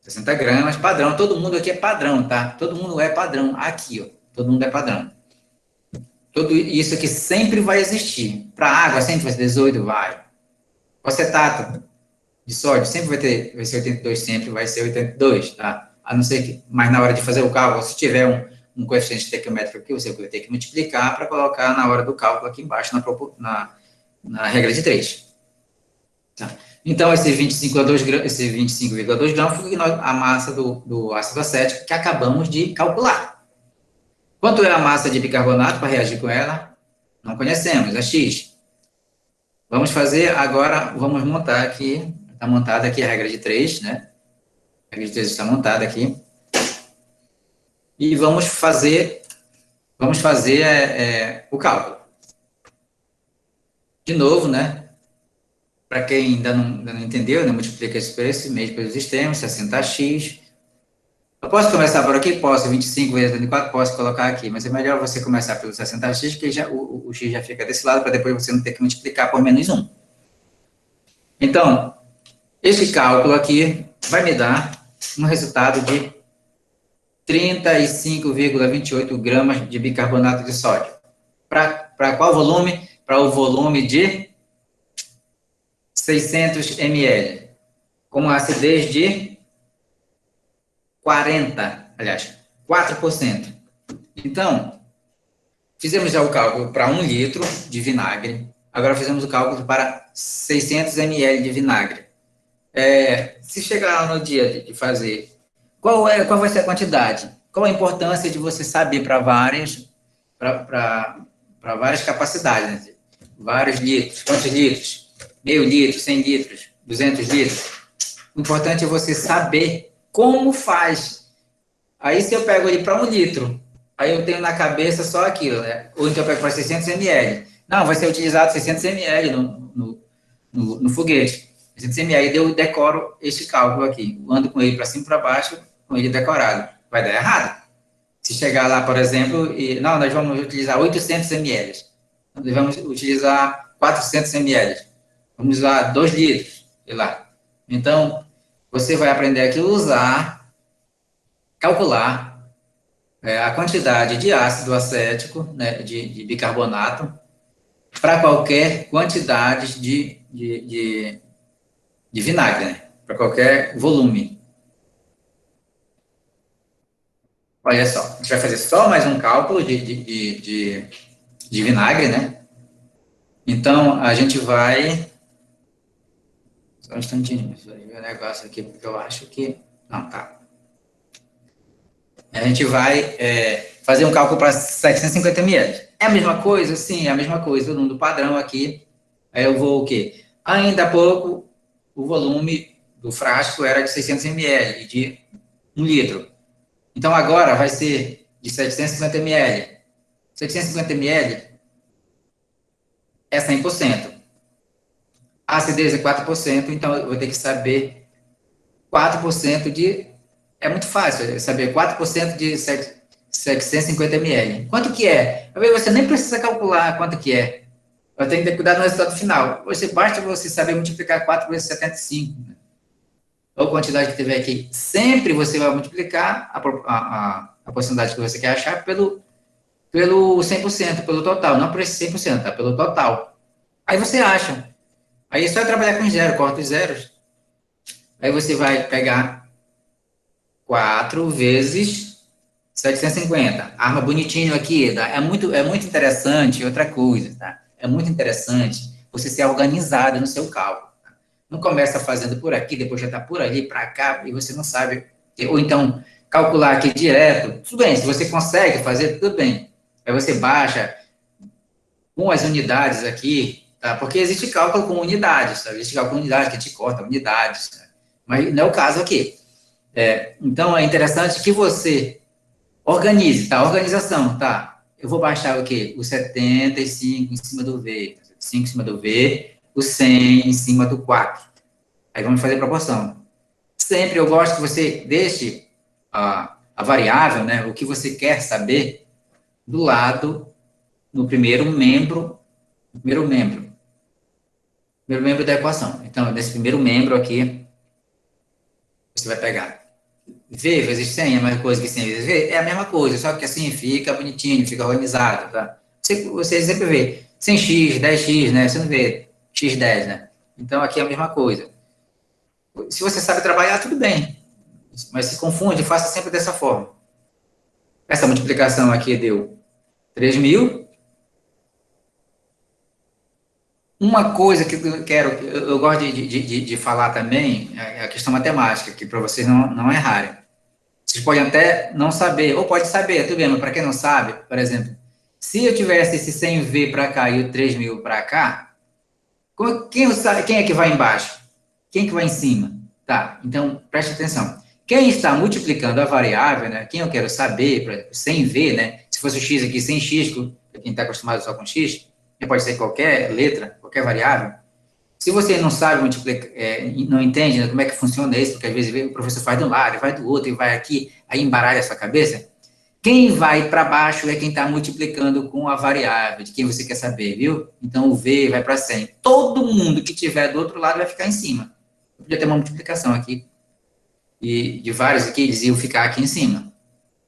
60 gramas, padrão. Todo mundo aqui é padrão, tá? Todo mundo é padrão. Aqui, ó. Todo mundo é padrão. Tudo isso aqui sempre vai existir. Para água, sempre vai ser 18, vai. O acetato de sódio sempre vai ser 82, sempre vai ser 82, tá? A não ser que, mas na hora de fazer o cálculo, se tiver um coeficiente estequiométrico aqui, você vai ter que multiplicar para colocar na hora do cálculo aqui embaixo, na regra de 3. Tá? Então, esse 25,2 gramas foi a massa do ácido acético que acabamos de calcular. Quanto é a massa de bicarbonato para reagir com ela? Não conhecemos, é X. Vamos fazer agora, vamos montar aqui, está montada aqui a regra de 3, né? A regra de 3 está montada aqui. E vamos fazer o cálculo. De novo, né? Para quem ainda não entendeu, né? Multiplica esse preço, meio pelos extremos, 60x. Eu posso começar por aqui? Posso, 25 vezes 24, posso colocar aqui, mas é melhor você começar pelo 60x, que o x já fica desse lado, para depois você não ter que multiplicar por menos 1. Então, esse cálculo aqui vai me dar um resultado de 35,28 gramas de bicarbonato de sódio. Para qual volume? Para o volume de 600 ml, com uma acidez de 4%. Então, fizemos já o cálculo para 1 litro de vinagre, agora fizemos o cálculo para 600 ml de vinagre. Se chegar lá no dia de fazer, qual vai ser a quantidade? Qual a importância de você saber para várias capacidades, né? Vários litros, quantos litros? Meio litro, 100 litros, 200 litros. O importante é você saber como faz. Aí, se eu pego ele para 1 litro, aí eu tenho na cabeça só aquilo, né? Ou então eu pego para 600 ml. Não, vai ser utilizado 600 ml no foguete. 600 ml, eu decoro este cálculo aqui. Eu ando com ele para cima e para baixo, com ele decorado. Vai dar errado. Se chegar lá, por exemplo, não, nós vamos utilizar 800 ml. Nós vamos utilizar 400 ml. Vamos usar 2 litros, sei lá. Então, você vai aprender aqui a calcular a quantidade de ácido acético, né, de bicarbonato, para qualquer quantidade de vinagre, né, para qualquer volume. Olha só, a gente vai fazer só mais um cálculo de vinagre, né? Então, a gente vai... Só um instantinho, deixa eu ver o negócio aqui, porque eu acho que... Não, tá. A gente vai fazer um cálculo para 750 ml. É a mesma coisa? Sim, é a mesma coisa. O número padrão aqui, aí eu vou o quê? Ainda há pouco, o volume do frasco era de 600 ml, de 1 litro. Então, agora vai ser de 750 ml. 750 ml é 100%. A acidez é 4%, então eu vou ter que saber 4% de É muito fácil saber 4% de 750 ml. Quanto que é? Às vezes você nem precisa calcular quanto que é. Eu tenho que ter cuidado no resultado final. Basta você saber multiplicar 4 vezes 75, né? Ou a quantidade que tiver aqui. Sempre você vai multiplicar a porcentagem que você quer achar pelo 100%, pelo total. Não por esse 100%, tá? Pelo total. Aí você acha. Aí é só trabalhar com zero, corta os zeros. Aí você vai pegar 4 vezes 750. Arma bonitinho aqui, tá? É muito interessante, outra coisa, tá? É muito interessante você ser organizado no seu cálculo. Tá? Não começa fazendo por aqui, depois já está por ali, para cá, e você não sabe. Ou então, calcular aqui direto. Tudo bem, se você consegue fazer, tudo bem. Aí você baixa com as unidades aqui, tá? Porque existe cálculo com unidades, tá? Existe cálculo com unidades que te corta unidades, tá? Mas não é o caso aqui. Então, é interessante que você organize, tá? Organização, tá? Eu vou baixar o quê? O 75 em cima do V, 5 em cima do V, o 100 em cima do 4. Aí vamos fazer proporção. Sempre eu gosto que você deixe a variável, né, o que você quer saber, do lado, no primeiro membro da equação. Então, nesse primeiro membro aqui, você vai pegar V vezes 100 é a mesma coisa que 100 vezes V? É a mesma coisa, só que assim fica bonitinho, fica organizado, tá? Você sempre vê 100x, 10x, né? Você não vê x10, né? Então, aqui é a mesma coisa. Se você sabe trabalhar, tudo bem. Mas se confunde, faça sempre dessa forma. Essa multiplicação aqui deu 3.000. Uma coisa que eu quero, eu gosto de falar também, é a questão matemática, que para vocês não errarem. Vocês podem até não saber, ou pode saber, tudo bem, mas para quem não sabe, por exemplo, se eu tivesse esse 100V para cá e o 3.000 para cá, quem é que vai embaixo? Quem que vai em cima? Tá, então preste atenção. Quem está multiplicando a variável, né, quem eu quero saber, por exemplo, 100V, né, se fosse o x aqui, 100x, para quem está acostumado só com x, pode ser qualquer letra, qualquer variável. Se você não sabe multiplicar, não entende, né, como é que funciona isso, porque às vezes o professor faz de um lado, vai do outro, e vai aqui, aí embaralha a sua cabeça, quem vai para baixo é quem está multiplicando com a variável, de quem você quer saber, viu? Então, o V vai para 100. Todo mundo que tiver do outro lado vai ficar em cima. Eu podia ter uma multiplicação aqui, e de vários aqui, eles iam ficar aqui em cima.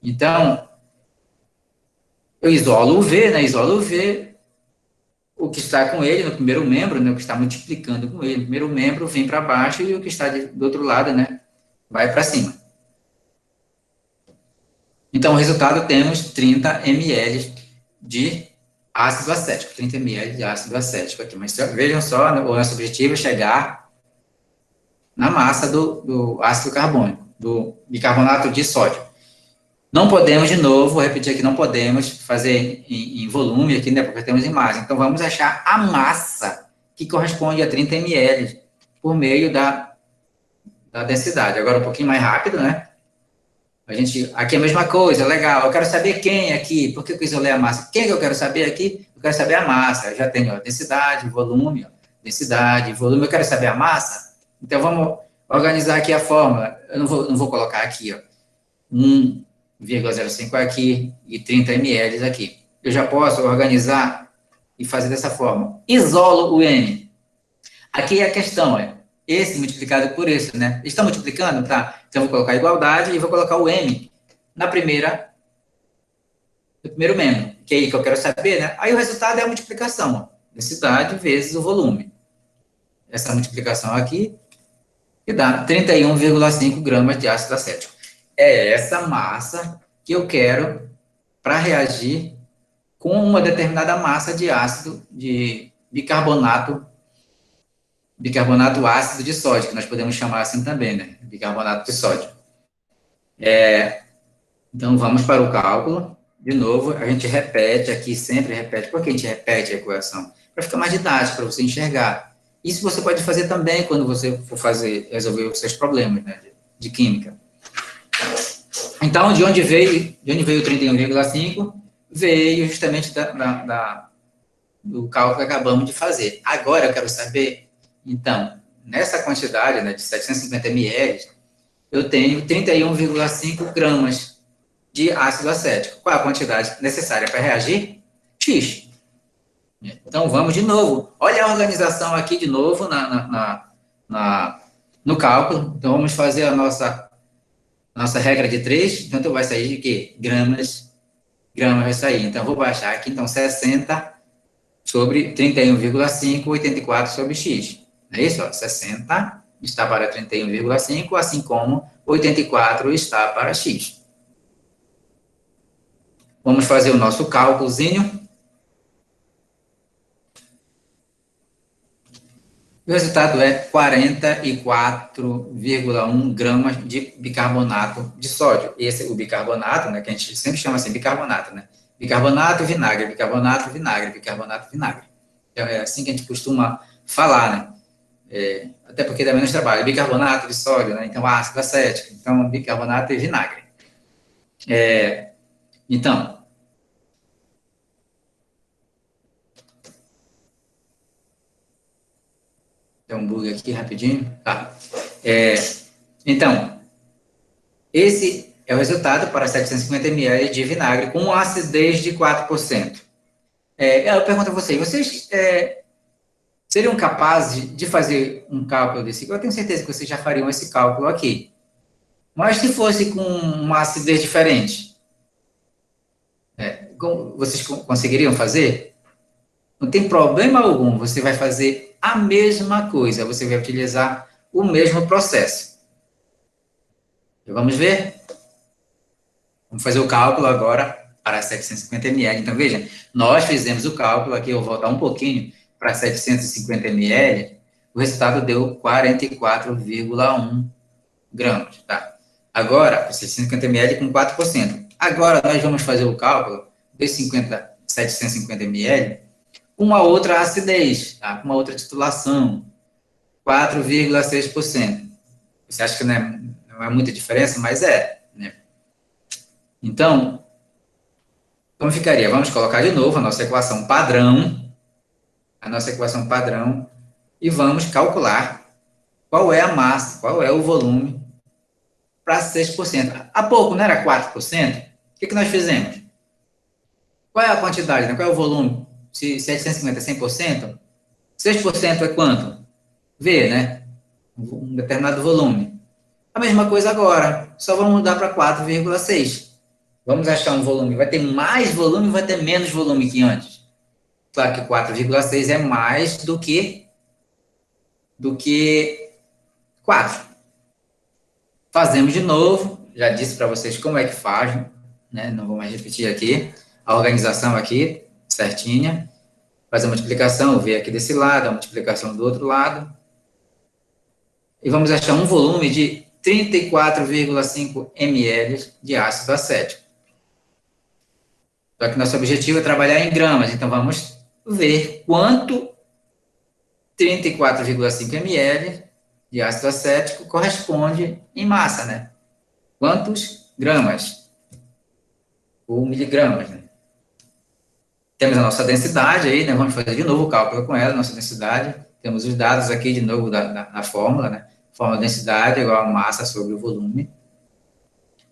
Então, eu isolo o V, né? Isolo o V, o que está com ele no primeiro membro, né, o que está multiplicando com ele, o primeiro membro vem para baixo e o que está do outro lado, né, vai para cima. Então, o resultado temos 30 ml de ácido acético, 30 ml de ácido acético aqui. Mas vejam só, o nosso objetivo é chegar na massa do ácido carbônico, do bicarbonato de sódio. Não podemos, de novo, vou repetir aqui, não podemos fazer em volume aqui, né, porque temos imagem. Então, vamos achar a massa que corresponde a 30 ml por meio da densidade. Agora, um pouquinho mais rápido, né? Aqui é a mesma coisa, legal. Eu quero saber quem aqui, por que eu isolei a massa? Quem que eu quero saber aqui? Eu quero saber a massa. Eu já tenho densidade, volume, densidade, volume. Eu quero saber a massa? Então, vamos organizar aqui a fórmula. Eu não vou colocar aqui, ó. 1,05 aqui e 30 ml aqui. Eu já posso organizar e fazer dessa forma. Isolo o M. Aqui é a questão, esse multiplicado por esse, né? Estão multiplicando? Tá. Então, eu vou colocar a igualdade e vou colocar o M no primeiro membro, que é aí que eu quero saber, né? Aí o resultado é a multiplicação, ó. Densidade vezes o volume. Essa multiplicação aqui, que dá 31,5 gramas de ácido acético. É essa massa que eu quero para reagir com uma determinada massa de ácido, de bicarbonato ácido de sódio, que nós podemos chamar assim também, né? Bicarbonato de sódio. Então, vamos para o cálculo. De novo, a gente repete aqui, sempre repete. Por que a gente repete a equação? Para ficar mais didático, para você enxergar. Isso você pode fazer também quando você for resolver os seus problemas, né, de química. Então, de onde veio o 31,5? Veio justamente do cálculo que acabamos de fazer. Agora eu quero saber, então, nessa quantidade, né, de 750 ml, eu tenho 31,5 gramas de ácido acético. Qual é a quantidade necessária para reagir? X. Então, vamos de novo. Olha a organização aqui de novo no cálculo. Então, vamos fazer a nossa regra de 3. Então, vai sair de quê? Gramas vai sair. Então, vou baixar aqui. Então, 60 sobre 31,5, 84 sobre x. É isso? Ó, 60 está para 31,5, assim como 84 está para x. Vamos fazer o nosso cálculozinho. O resultado é 44,1 gramas de bicarbonato de sódio. Esse é o bicarbonato, né, que a gente sempre chama assim, bicarbonato, né? Bicarbonato, vinagre, bicarbonato, vinagre, bicarbonato, vinagre. Então, é assim que a gente costuma falar, né? Até porque dá menos trabalho. Bicarbonato de sódio, né? Então, ácido acético. Então, bicarbonato e vinagre. Então, tem um bug aqui rapidinho. Tá. Então, esse é o resultado para 750 ml de vinagre com acidez de 4%. Eu pergunto a vocês seriam capazes de fazer um cálculo desse? Eu tenho certeza que vocês já fariam esse cálculo aqui. Mas se fosse com uma acidez diferente, vocês conseguiriam fazer? Não tem problema algum, você vai fazer a mesma coisa, você vai utilizar o mesmo processo. Vamos ver? Vamos fazer o cálculo agora para 750 ml. Então, veja, nós fizemos o cálculo aqui, eu vou voltar um pouquinho para 750 ml, o resultado deu 44,1 gramas, tá? Agora, 750 ml com 4%. Agora, nós vamos fazer o cálculo de 750 ml com uma outra acidez, tá? Com uma outra titulação, 4,6%. Você acha que não é muita diferença, mas né? Então, como ficaria? Vamos colocar de novo a nossa equação padrão, e vamos calcular qual é a massa, qual é o volume para 6%. Há pouco não era 4%? O que nós fizemos? Qual é a quantidade, né? Qual é o volume? Se 750 é 100%, 6% é quanto? V, né? Um determinado volume. A mesma coisa agora, só vamos mudar para 4,6. Vamos achar um volume, vai ter mais volume, vai ter menos volume que antes. Claro que 4,6 é mais do que 4. Fazemos de novo, já disse para vocês como é que faz, né? Não vou mais repetir aqui. A organização aqui, certinha. Faz a multiplicação, V aqui desse lado, a multiplicação do outro lado. E vamos achar um volume de 34,5 ml de ácido acético. Só que nosso objetivo é trabalhar em gramas, então vamos ver quanto 34,5 ml de ácido acético corresponde em massa, né? Quantos gramas? Ou miligramas, né? Temos a nossa densidade aí, né? Vamos fazer de novo o cálculo com ela, nossa densidade. Temos os dados aqui de novo da fórmula, né? Fórmula densidade igual a massa sobre o volume.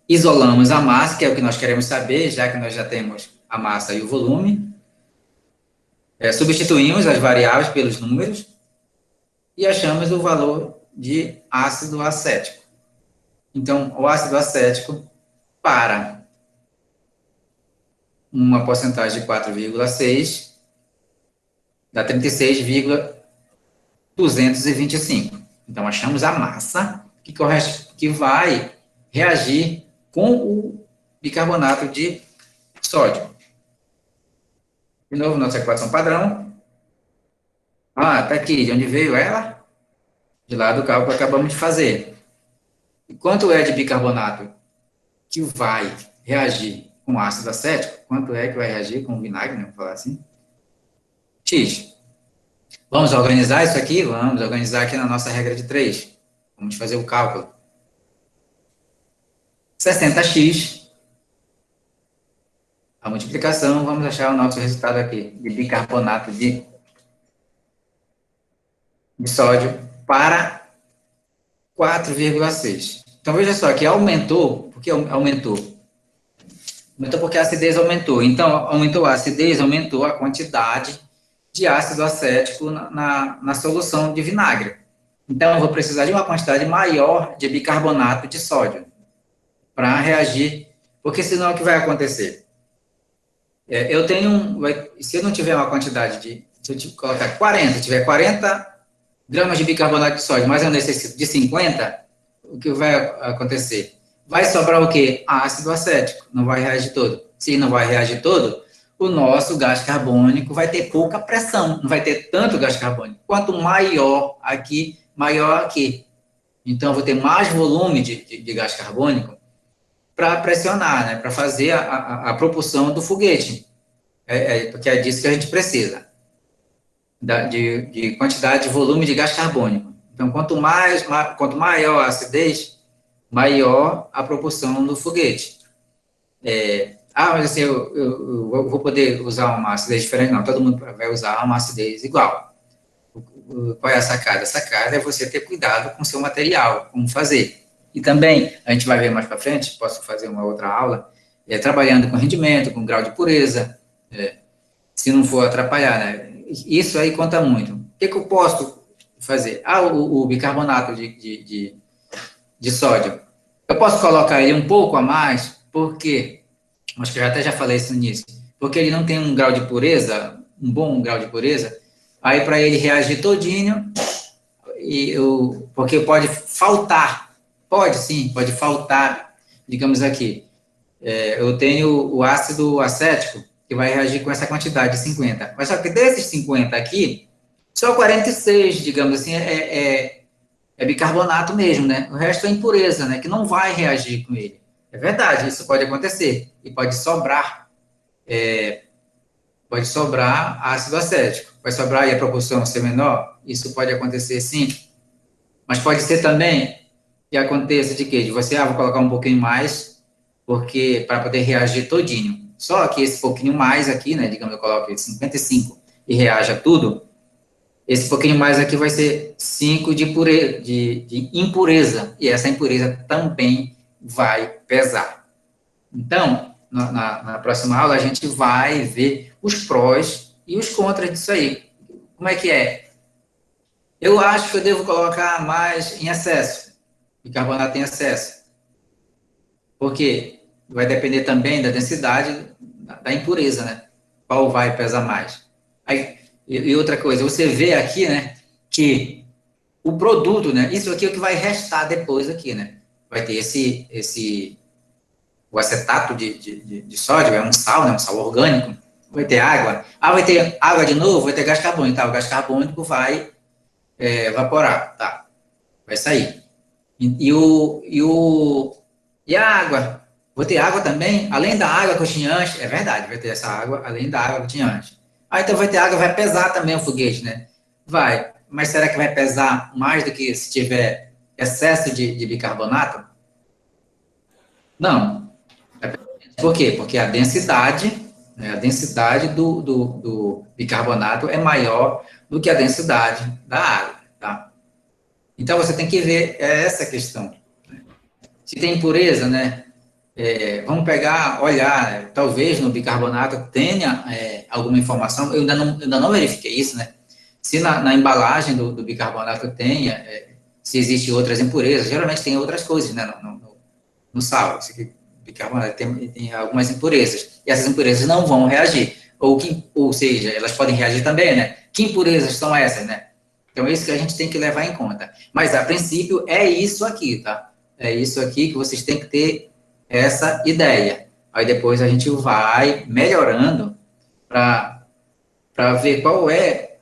Isolamos a massa, que é o que nós queremos saber, já que nós já temos a massa e o volume. Substituímos as variáveis pelos números e achamos o valor de ácido acético. Então, o ácido acético, para uma porcentagem de 4,6, dá 36,225. Então, achamos a massa que vai reagir com o bicarbonato de sódio. De novo, nossa equação padrão. Tá aqui, de onde veio ela? De lá do cálculo que acabamos de fazer. E quanto é de bicarbonato que vai reagir com ácido acético? Quanto é que vai reagir com vinagre, né? Vamos falar assim. X. Vamos organizar isso aqui? Vamos organizar aqui na nossa regra de 3. Vamos fazer o cálculo. 60x. A multiplicação, vamos achar o nosso resultado aqui, de bicarbonato de sódio para 4,6. Então, veja só, que aumentou, porque aumentou? Aumentou porque a acidez aumentou. Então, aumentou a acidez, aumentou a quantidade de ácido acético na solução de vinagre. Então, eu vou precisar de uma quantidade maior de bicarbonato de sódio para reagir, porque senão o que vai acontecer? Eu tenho se eu não tiver uma quantidade se eu colocar 40, tiver 40 gramas de bicarbonato de sódio, mas eu necessito de 50, o que vai acontecer? Vai sobrar o quê? Ácido acético, não vai reagir todo. Se não vai reagir todo, o nosso gás carbônico vai ter pouca pressão, não vai ter tanto gás carbônico. Quanto maior aqui, maior aqui. Então, eu vou ter mais volume de gás carbônico para pressionar, né, para fazer a propulsão do foguete. Porque é disso que a gente precisa, de quantidade de volume de gás carbônico. Então, quanto maior a acidez, maior a propulsão do foguete. Mas assim, eu vou poder usar uma acidez diferente? Não, todo mundo vai usar uma acidez igual. Qual é a sacada? A sacada é você ter cuidado com o seu material, como fazer. E também, a gente vai ver mais para frente, posso fazer uma outra aula, trabalhando com rendimento, com grau de pureza, se não for atrapalhar, né? Isso aí conta muito. O que eu posso fazer? O bicarbonato de sódio. Eu posso colocar ele um pouco a mais, porque, acho que eu até já falei isso no início, porque ele não tem um grau de pureza, um bom grau de pureza, aí para ele reagir todinho, porque pode faltar, pode faltar, digamos aqui, eu tenho o ácido acético, que vai reagir com essa quantidade de 50, mas só que desses 50 aqui, só 46, digamos assim, é bicarbonato mesmo, né? O resto é impureza, né? Que não vai reagir com ele. É verdade, isso pode acontecer. E pode sobrar ácido acético. Vai sobrar e a proporção ser menor? Isso pode acontecer sim. Mas pode ser também que aconteça de quê? De você, vou colocar um pouquinho mais, porque para poder reagir todinho. Só que esse pouquinho mais aqui, né? Digamos, eu coloco 55 e reaja tudo. Esse pouquinho mais aqui vai ser 5 de impureza, e essa impureza também vai pesar. Então, na próxima aula, a gente vai ver os prós e os contras disso aí. Como é que é? Eu acho que eu devo colocar mais em excesso, bicarbonato em excesso. Porque vai depender também da densidade da impureza, né? Qual vai pesar mais. Aí, e outra coisa, você vê aqui, né, que o produto, né, isso aqui é o que vai restar depois aqui, né, vai ter o acetato de sódio, é um sal, né, um sal orgânico, vai ter água, vai ter água de novo, vai ter gás carbônico, tá, o gás carbônico vai evaporar, tá, vai sair. E a água, vou ter água também, além da água que eu tinha antes, é verdade, vai ter essa água, além da água que eu tinha antes. Então vai ter água, vai pesar também o foguete, né? Vai, mas será que vai pesar mais do que se tiver excesso de bicarbonato? Não. Por quê? Porque a densidade, né, do bicarbonato é maior do que a densidade da água, tá? Então você tem que ver essa questão. Se tem impureza, né? Vamos pegar, olhar, né, talvez no bicarbonato tenha alguma informação, eu ainda não verifiquei isso, né? Se na embalagem do bicarbonato tenha, se existem outras impurezas, geralmente tem outras coisas, né, no sal. Esse bicarbonato tem algumas impurezas, e essas impurezas não vão reagir, ou seja, elas podem reagir também, né? Que impurezas são essas, né? Então, é isso que a gente tem que levar em conta. Mas, a princípio, é isso aqui, tá? É isso aqui que vocês têm que ter essa ideia. Aí depois a gente vai melhorando para ver qual é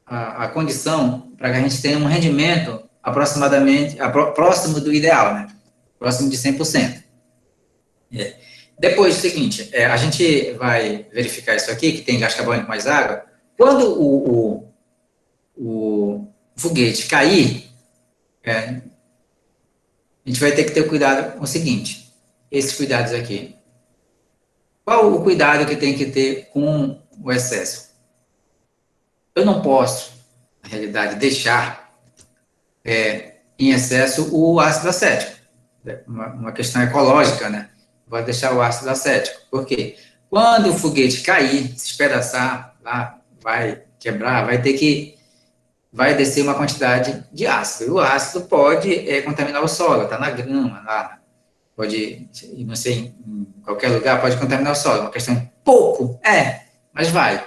a condição para que a gente tenha um rendimento aproximadamente próximo do ideal, né? Próximo de 100%. Depois, o seguinte, a gente vai verificar isso aqui, que tem gás carbônico mais água. Quando o foguete cair, a gente vai ter que ter cuidado com o seguinte, esses cuidados aqui. Qual o cuidado que tem que ter com o excesso? Eu não posso, na realidade, deixar em excesso o ácido acético. uma questão ecológica, né? Vai deixar o ácido acético. Por quê? Quando o foguete cair, se espedaçar, lá, vai quebrar, vai descer uma quantidade de ácido. E o ácido pode contaminar o solo, está na grama, lá, pode, não sei, em qualquer lugar, pode contaminar o solo. É uma questão pouco, mas vai.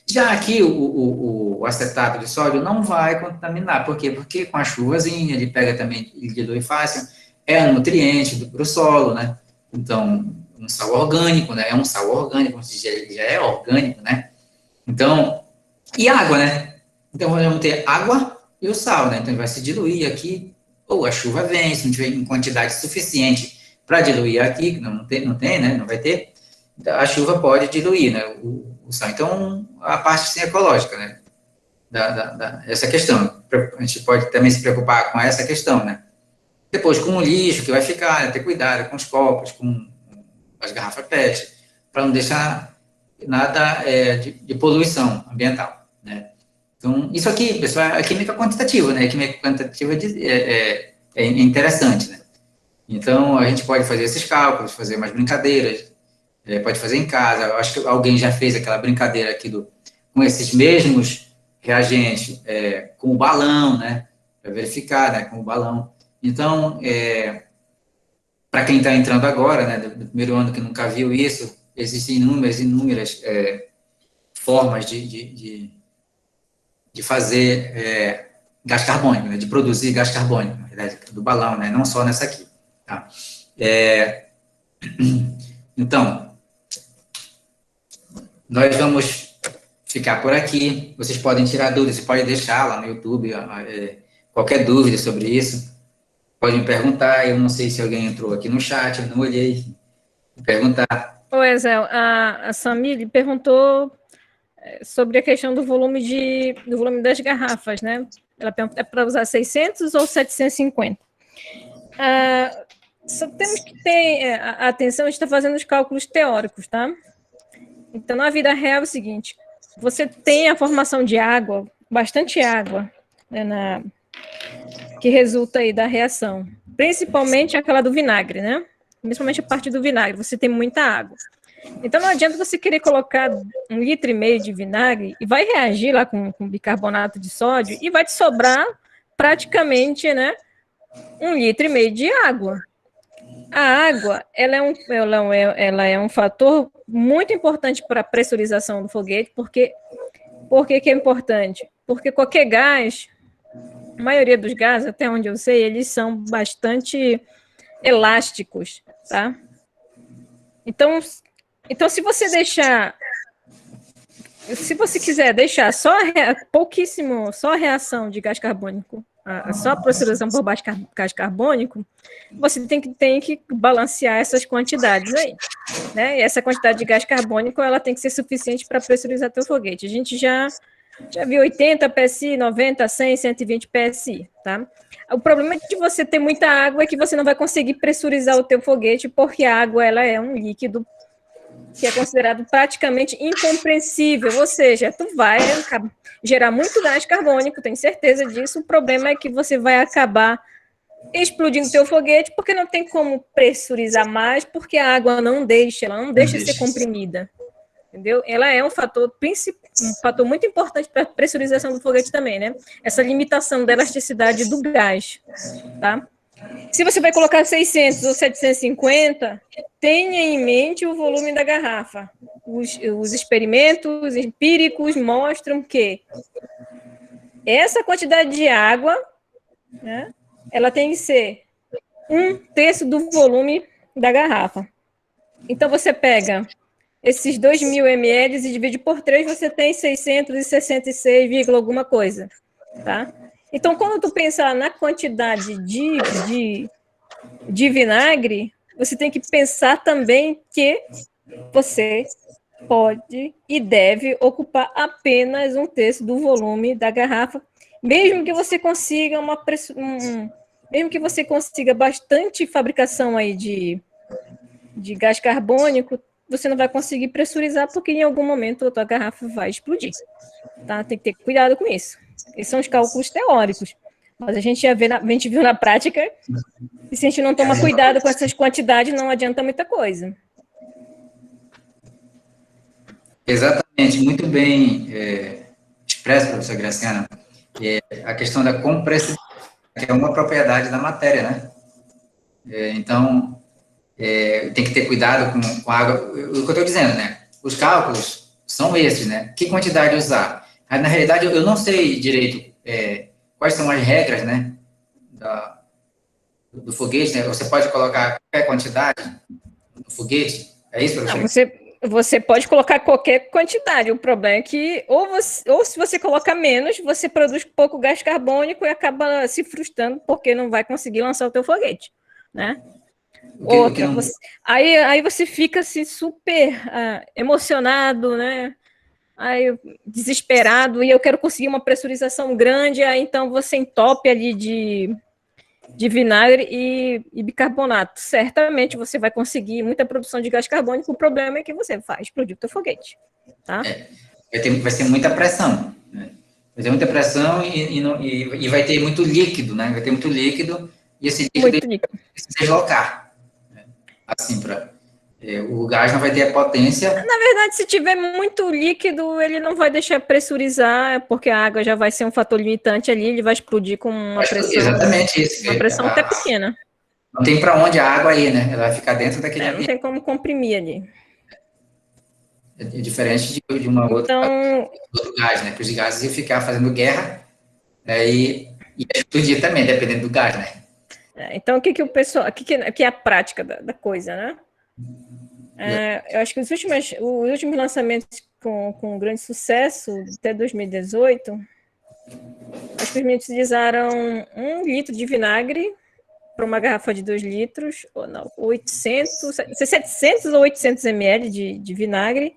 Já aqui, o acetato de sódio não vai contaminar. Por quê? Porque com a chuvazinha, ele pega também, ele dilui fácil, é um nutriente para o solo, né? Então, um sal orgânico, né? É um sal orgânico, ele já é orgânico, né? Então, e água, né? Então, vamos ter água e o sal, né? Então, ele vai se diluir aqui, ou a chuva vem, se não tiver em quantidade suficiente para diluir aqui, que não tem, né? Não vai ter, então, a chuva pode diluir, né? O sal. Então, a parte sim, ecológica, né? Essa questão. A gente pode também se preocupar com essa questão, né? Depois, com o lixo que vai ficar, né? Ter cuidado com os copos, com as garrafas PET, para não deixar nada de poluição ambiental, né? Então, isso aqui, pessoal, é química quantitativa, né? A química quantitativa é interessante, né? Então, a gente pode fazer esses cálculos, fazer umas brincadeiras, pode fazer em casa. Eu acho que alguém já fez aquela brincadeira aqui com esses mesmos reagentes, com o balão, né? Para verificar, né? Com o balão. Então, para quem está entrando agora, né? Do primeiro ano que nunca viu isso, existem inúmeras formas de fazer gás carbônico, né? De produzir gás carbônico, na verdade, do balão, né? Não só nessa aqui, tá? Então, nós vamos ficar por aqui. Vocês podem tirar dúvidas, você pode deixar lá no YouTube qualquer dúvida sobre isso. Pode me perguntar. Eu não sei se alguém entrou aqui no chat, eu não olhei. Perguntar. Ô, Ezel, a Samile perguntou sobre a questão do volume das garrafas, né? Ela pergunta, é para usar 600 ou 750? Só temos que ter atenção, a gente está fazendo os cálculos teóricos, tá? Então, na vida real é o seguinte, você tem a formação de água, bastante água, né, que resulta aí da reação, principalmente aquela do vinagre, né? Principalmente a parte do vinagre, você tem muita água. Então, não adianta você querer colocar 1,5 litro de vinagre e vai reagir lá com bicarbonato de sódio e vai te sobrar praticamente, né, 1,5 litro de água. A água, ela é um fator muito importante para a pressurização do foguete, por que que é importante? Porque qualquer gás, a maioria dos gases, até onde eu sei, eles são bastante elásticos, tá? Então se você quiser deixar só a reação de gás carbônico, só a pressurização por baixo gás carbônico, você tem que balancear essas quantidades aí, né? E essa quantidade de gás carbônico, ela tem que ser suficiente para pressurizar teu foguete. A gente já viu 80 PSI, 90, 100, 120 PSI, tá? O problema de você ter muita água é que você não vai conseguir pressurizar o teu foguete, porque a água, ela é um líquido que é considerado praticamente incompreensível, ou seja, tu vai gerar muito gás carbônico, tenho certeza disso. O problema é que você vai acabar explodindo teu foguete, porque não tem como pressurizar mais, porque a água ela não deixa ser comprimida, entendeu? Ela é um fator muito importante para a pressurização do foguete também, né? Essa limitação da elasticidade do gás, tá? Se você vai colocar 600 ou 750, tenha em mente o volume da garrafa. Os experimentos empíricos mostram que essa quantidade de água, né, ela tem que ser 1/3 do volume da garrafa. Então, você pega esses 2.000 ml e divide por 3, você tem 666, alguma coisa, tá? Então, quando tu pensar na quantidade de vinagre, você tem que pensar também que você pode e deve ocupar apenas 1/3 do volume da garrafa, mesmo que você consiga mesmo que você consiga bastante fabricação aí de gás carbônico, você não vai conseguir pressurizar, porque em algum momento a tua garrafa vai explodir, tá? Tem que ter cuidado com isso. Esses são os cálculos teóricos. Mas a gente a gente viu na prática, e se a gente não toma cuidado com essas quantidades, não adianta muita coisa. Exatamente, muito bem expresso, professor Graciana, a questão da compressibilidade, que é uma propriedade da matéria, né? Então, tem que ter cuidado com a água. O que eu estou dizendo, né? Os cálculos são esses, né? Que quantidade usar? Na realidade, eu não sei direito quais são as regras, né? Do foguete, né? Você pode colocar qualquer quantidade no foguete? É isso, professor? Não, você pode colocar qualquer quantidade. O problema é que, ou se você colocar menos, você produz pouco gás carbônico e acaba se frustrando porque não vai conseguir lançar o teu foguete, né? Outra, aí você fica assim, super emocionado, né? Aí, desesperado, e eu quero conseguir uma pressurização grande, aí então você entope ali de vinagre e bicarbonato. Certamente você vai conseguir muita produção de gás carbônico, o problema é que você vai explodir o teu foguete, tá? Vai ser muita pressão, né? Vai ter muita pressão e vai ter muito líquido, né? Vai ter muito líquido, e esse líquido precisa se deslocar, né? Assim, o gás não vai ter a potência. Na verdade, se tiver muito líquido, ele não vai deixar pressurizar, porque a água já vai ser um fator limitante ali, ele vai explodir com uma pressão. Exatamente isso. Uma pressão até pequena. Não tem para onde a água ir, né? Ela vai ficar dentro daquele. Não tem como comprimir ali. É diferente de uma outra outro gás, né? Que os gases iam ficar fazendo guerra, e explodir também, dependendo do gás, né? Então, o que o pessoal, o que é a prática da coisa, né? Eu acho que os últimos lançamentos com grande sucesso, até 2018, acho que os meninos utilizaram 1 litro de vinagre para uma garrafa de 2 litros, ou não, 700 ou 800 ml de vinagre,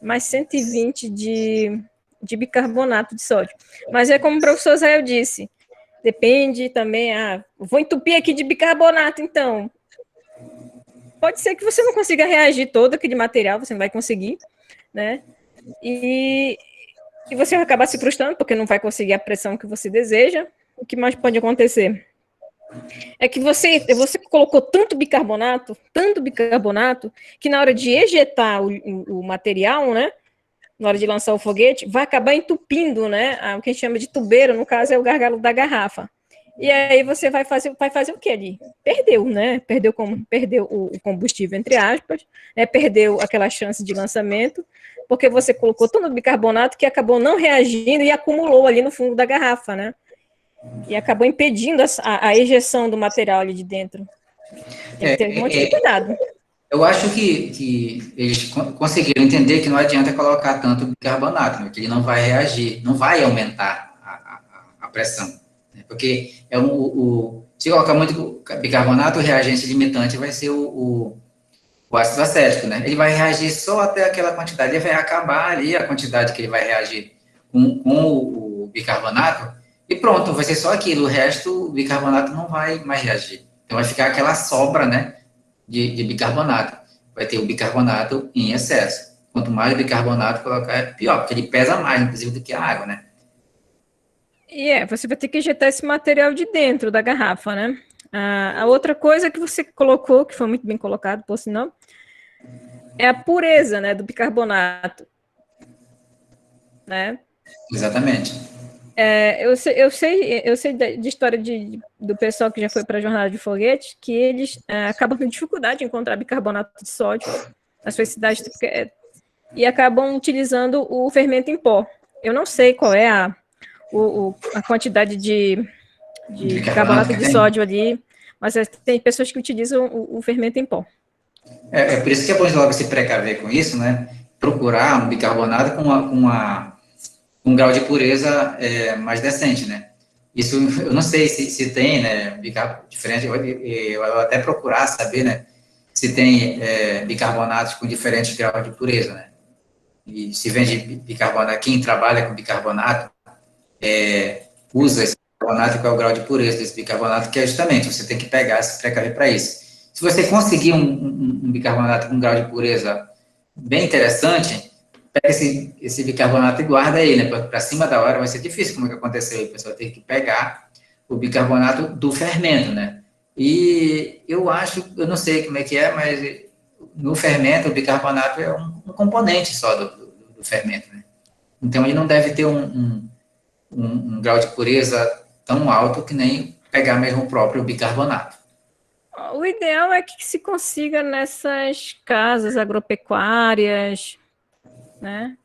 mais 120 de bicarbonato de sódio. Mas é como o professor Israel disse, depende também, vou entupir aqui de bicarbonato, então. Pode ser que você não consiga reagir todo aquele material, você não vai conseguir, né? E você vai acabar se frustrando, porque não vai conseguir a pressão que você deseja. O que mais pode acontecer? É que você colocou tanto bicarbonato, que na hora de ejetar o material, né? Na hora de lançar o foguete, vai acabar entupindo, né? O que a gente chama de tubeiro, no caso, é o gargalo da garrafa. E aí você vai fazer o que ali? Perdeu, né? Perdeu o combustível, entre aspas, né? Perdeu aquela chance de lançamento, porque você colocou todo o bicarbonato que acabou não reagindo e acumulou ali no fundo da garrafa, né? E acabou impedindo a ejeção do material ali de dentro. Tem que ter um monte de cuidado. Eu acho que eles conseguiram entender que não adianta colocar tanto bicarbonato, né? Que ele não vai reagir, não vai aumentar a pressão. Porque se colocar muito bicarbonato, o reagente limitante vai ser o ácido acético, né? Ele vai reagir só até aquela quantidade, ele vai acabar ali a quantidade que ele vai reagir com o bicarbonato, e pronto, vai ser só aquilo, o resto, o bicarbonato não vai mais reagir. Então, vai ficar aquela sobra, né, de bicarbonato. Vai ter o bicarbonato em excesso. Quanto mais bicarbonato colocar, é pior, porque ele pesa mais, inclusive, do que a água, né? E você vai ter que injetar esse material de dentro da garrafa, né? A outra coisa que você colocou, que foi muito bem colocado, por sinal, é a pureza, né, do bicarbonato. Né? Exatamente. Eu sei de história do pessoal que já foi para a jornada de foguete, que eles acabam tendo dificuldade de encontrar bicarbonato de sódio nas suas cidades, e acabam utilizando o fermento em pó. Eu não sei qual é a quantidade de bicarbonato de sódio ali, mas tem pessoas que utilizam o fermento em pó. Por isso que é bom logo se precaver com isso, né? Procurar um bicarbonato com um grau de pureza mais decente, né? Isso, eu não sei se tem, né, bicarbonato diferente, eu até procurar saber, né, se tem bicarbonatos com diferentes graus de pureza, né? E se vende bicarbonato, quem trabalha com bicarbonato, usa esse bicarbonato, qual é o grau de pureza desse bicarbonato, que é justamente, você tem que pegar, se precaver para isso. Se você conseguir um bicarbonato com um grau de pureza bem interessante, pega esse bicarbonato e guarda ele, né? Para cima da hora vai ser difícil, como é que aconteceu aí, o pessoal tem que pegar o bicarbonato do fermento, né? E eu não sei como é que é, mas no fermento o bicarbonato é um componente só do fermento, né? Então ele não deve ter um grau de pureza tão alto que nem pegar mesmo o próprio bicarbonato. O ideal é que se consiga nessas casas agropecuárias, né?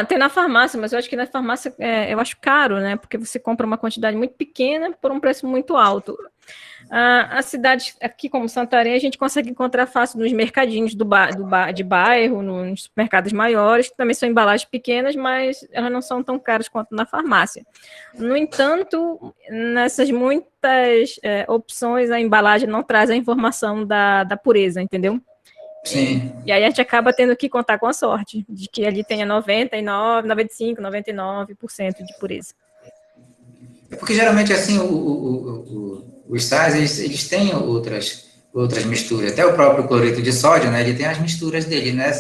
Tem na farmácia, mas eu acho que na farmácia eu acho caro, né? Porque você compra uma quantidade muito pequena por um preço muito alto. A cidade aqui, como Santarém, a gente consegue encontrar fácil nos mercadinhos de bairro, nos supermercados maiores, que também são embalagens pequenas, mas elas não são tão caras quanto na farmácia. No entanto, nessas muitas opções, a embalagem não traz a informação da pureza, entendeu? Sim. E aí a gente acaba tendo que contar com a sorte, de que ali tenha 99, 95, 99% de pureza. Porque geralmente, assim, os sais, eles têm outras misturas. Até o próprio cloreto de sódio, né, ele tem as misturas dele, não é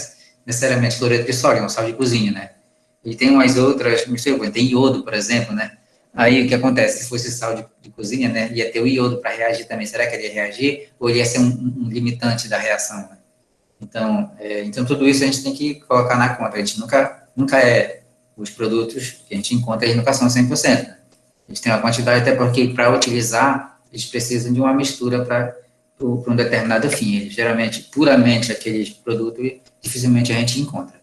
necessariamente cloreto de sódio, é um sal de cozinha, né? Ele tem umas outras misturas, tem iodo, por exemplo, né? Aí o que acontece? Se fosse sal de cozinha, né, ia ter o iodo para reagir também. Será que ele ia reagir? Ou ele ia ser um limitante da reação, né? Então, tudo isso a gente tem que colocar na conta. A gente nunca os produtos que a gente encontra, eles nunca são 100%. Né? Eles têm uma quantidade, até porque para utilizar, eles precisam de uma mistura para um determinado fim. Eles, geralmente, puramente aqueles produtos, dificilmente a gente encontra.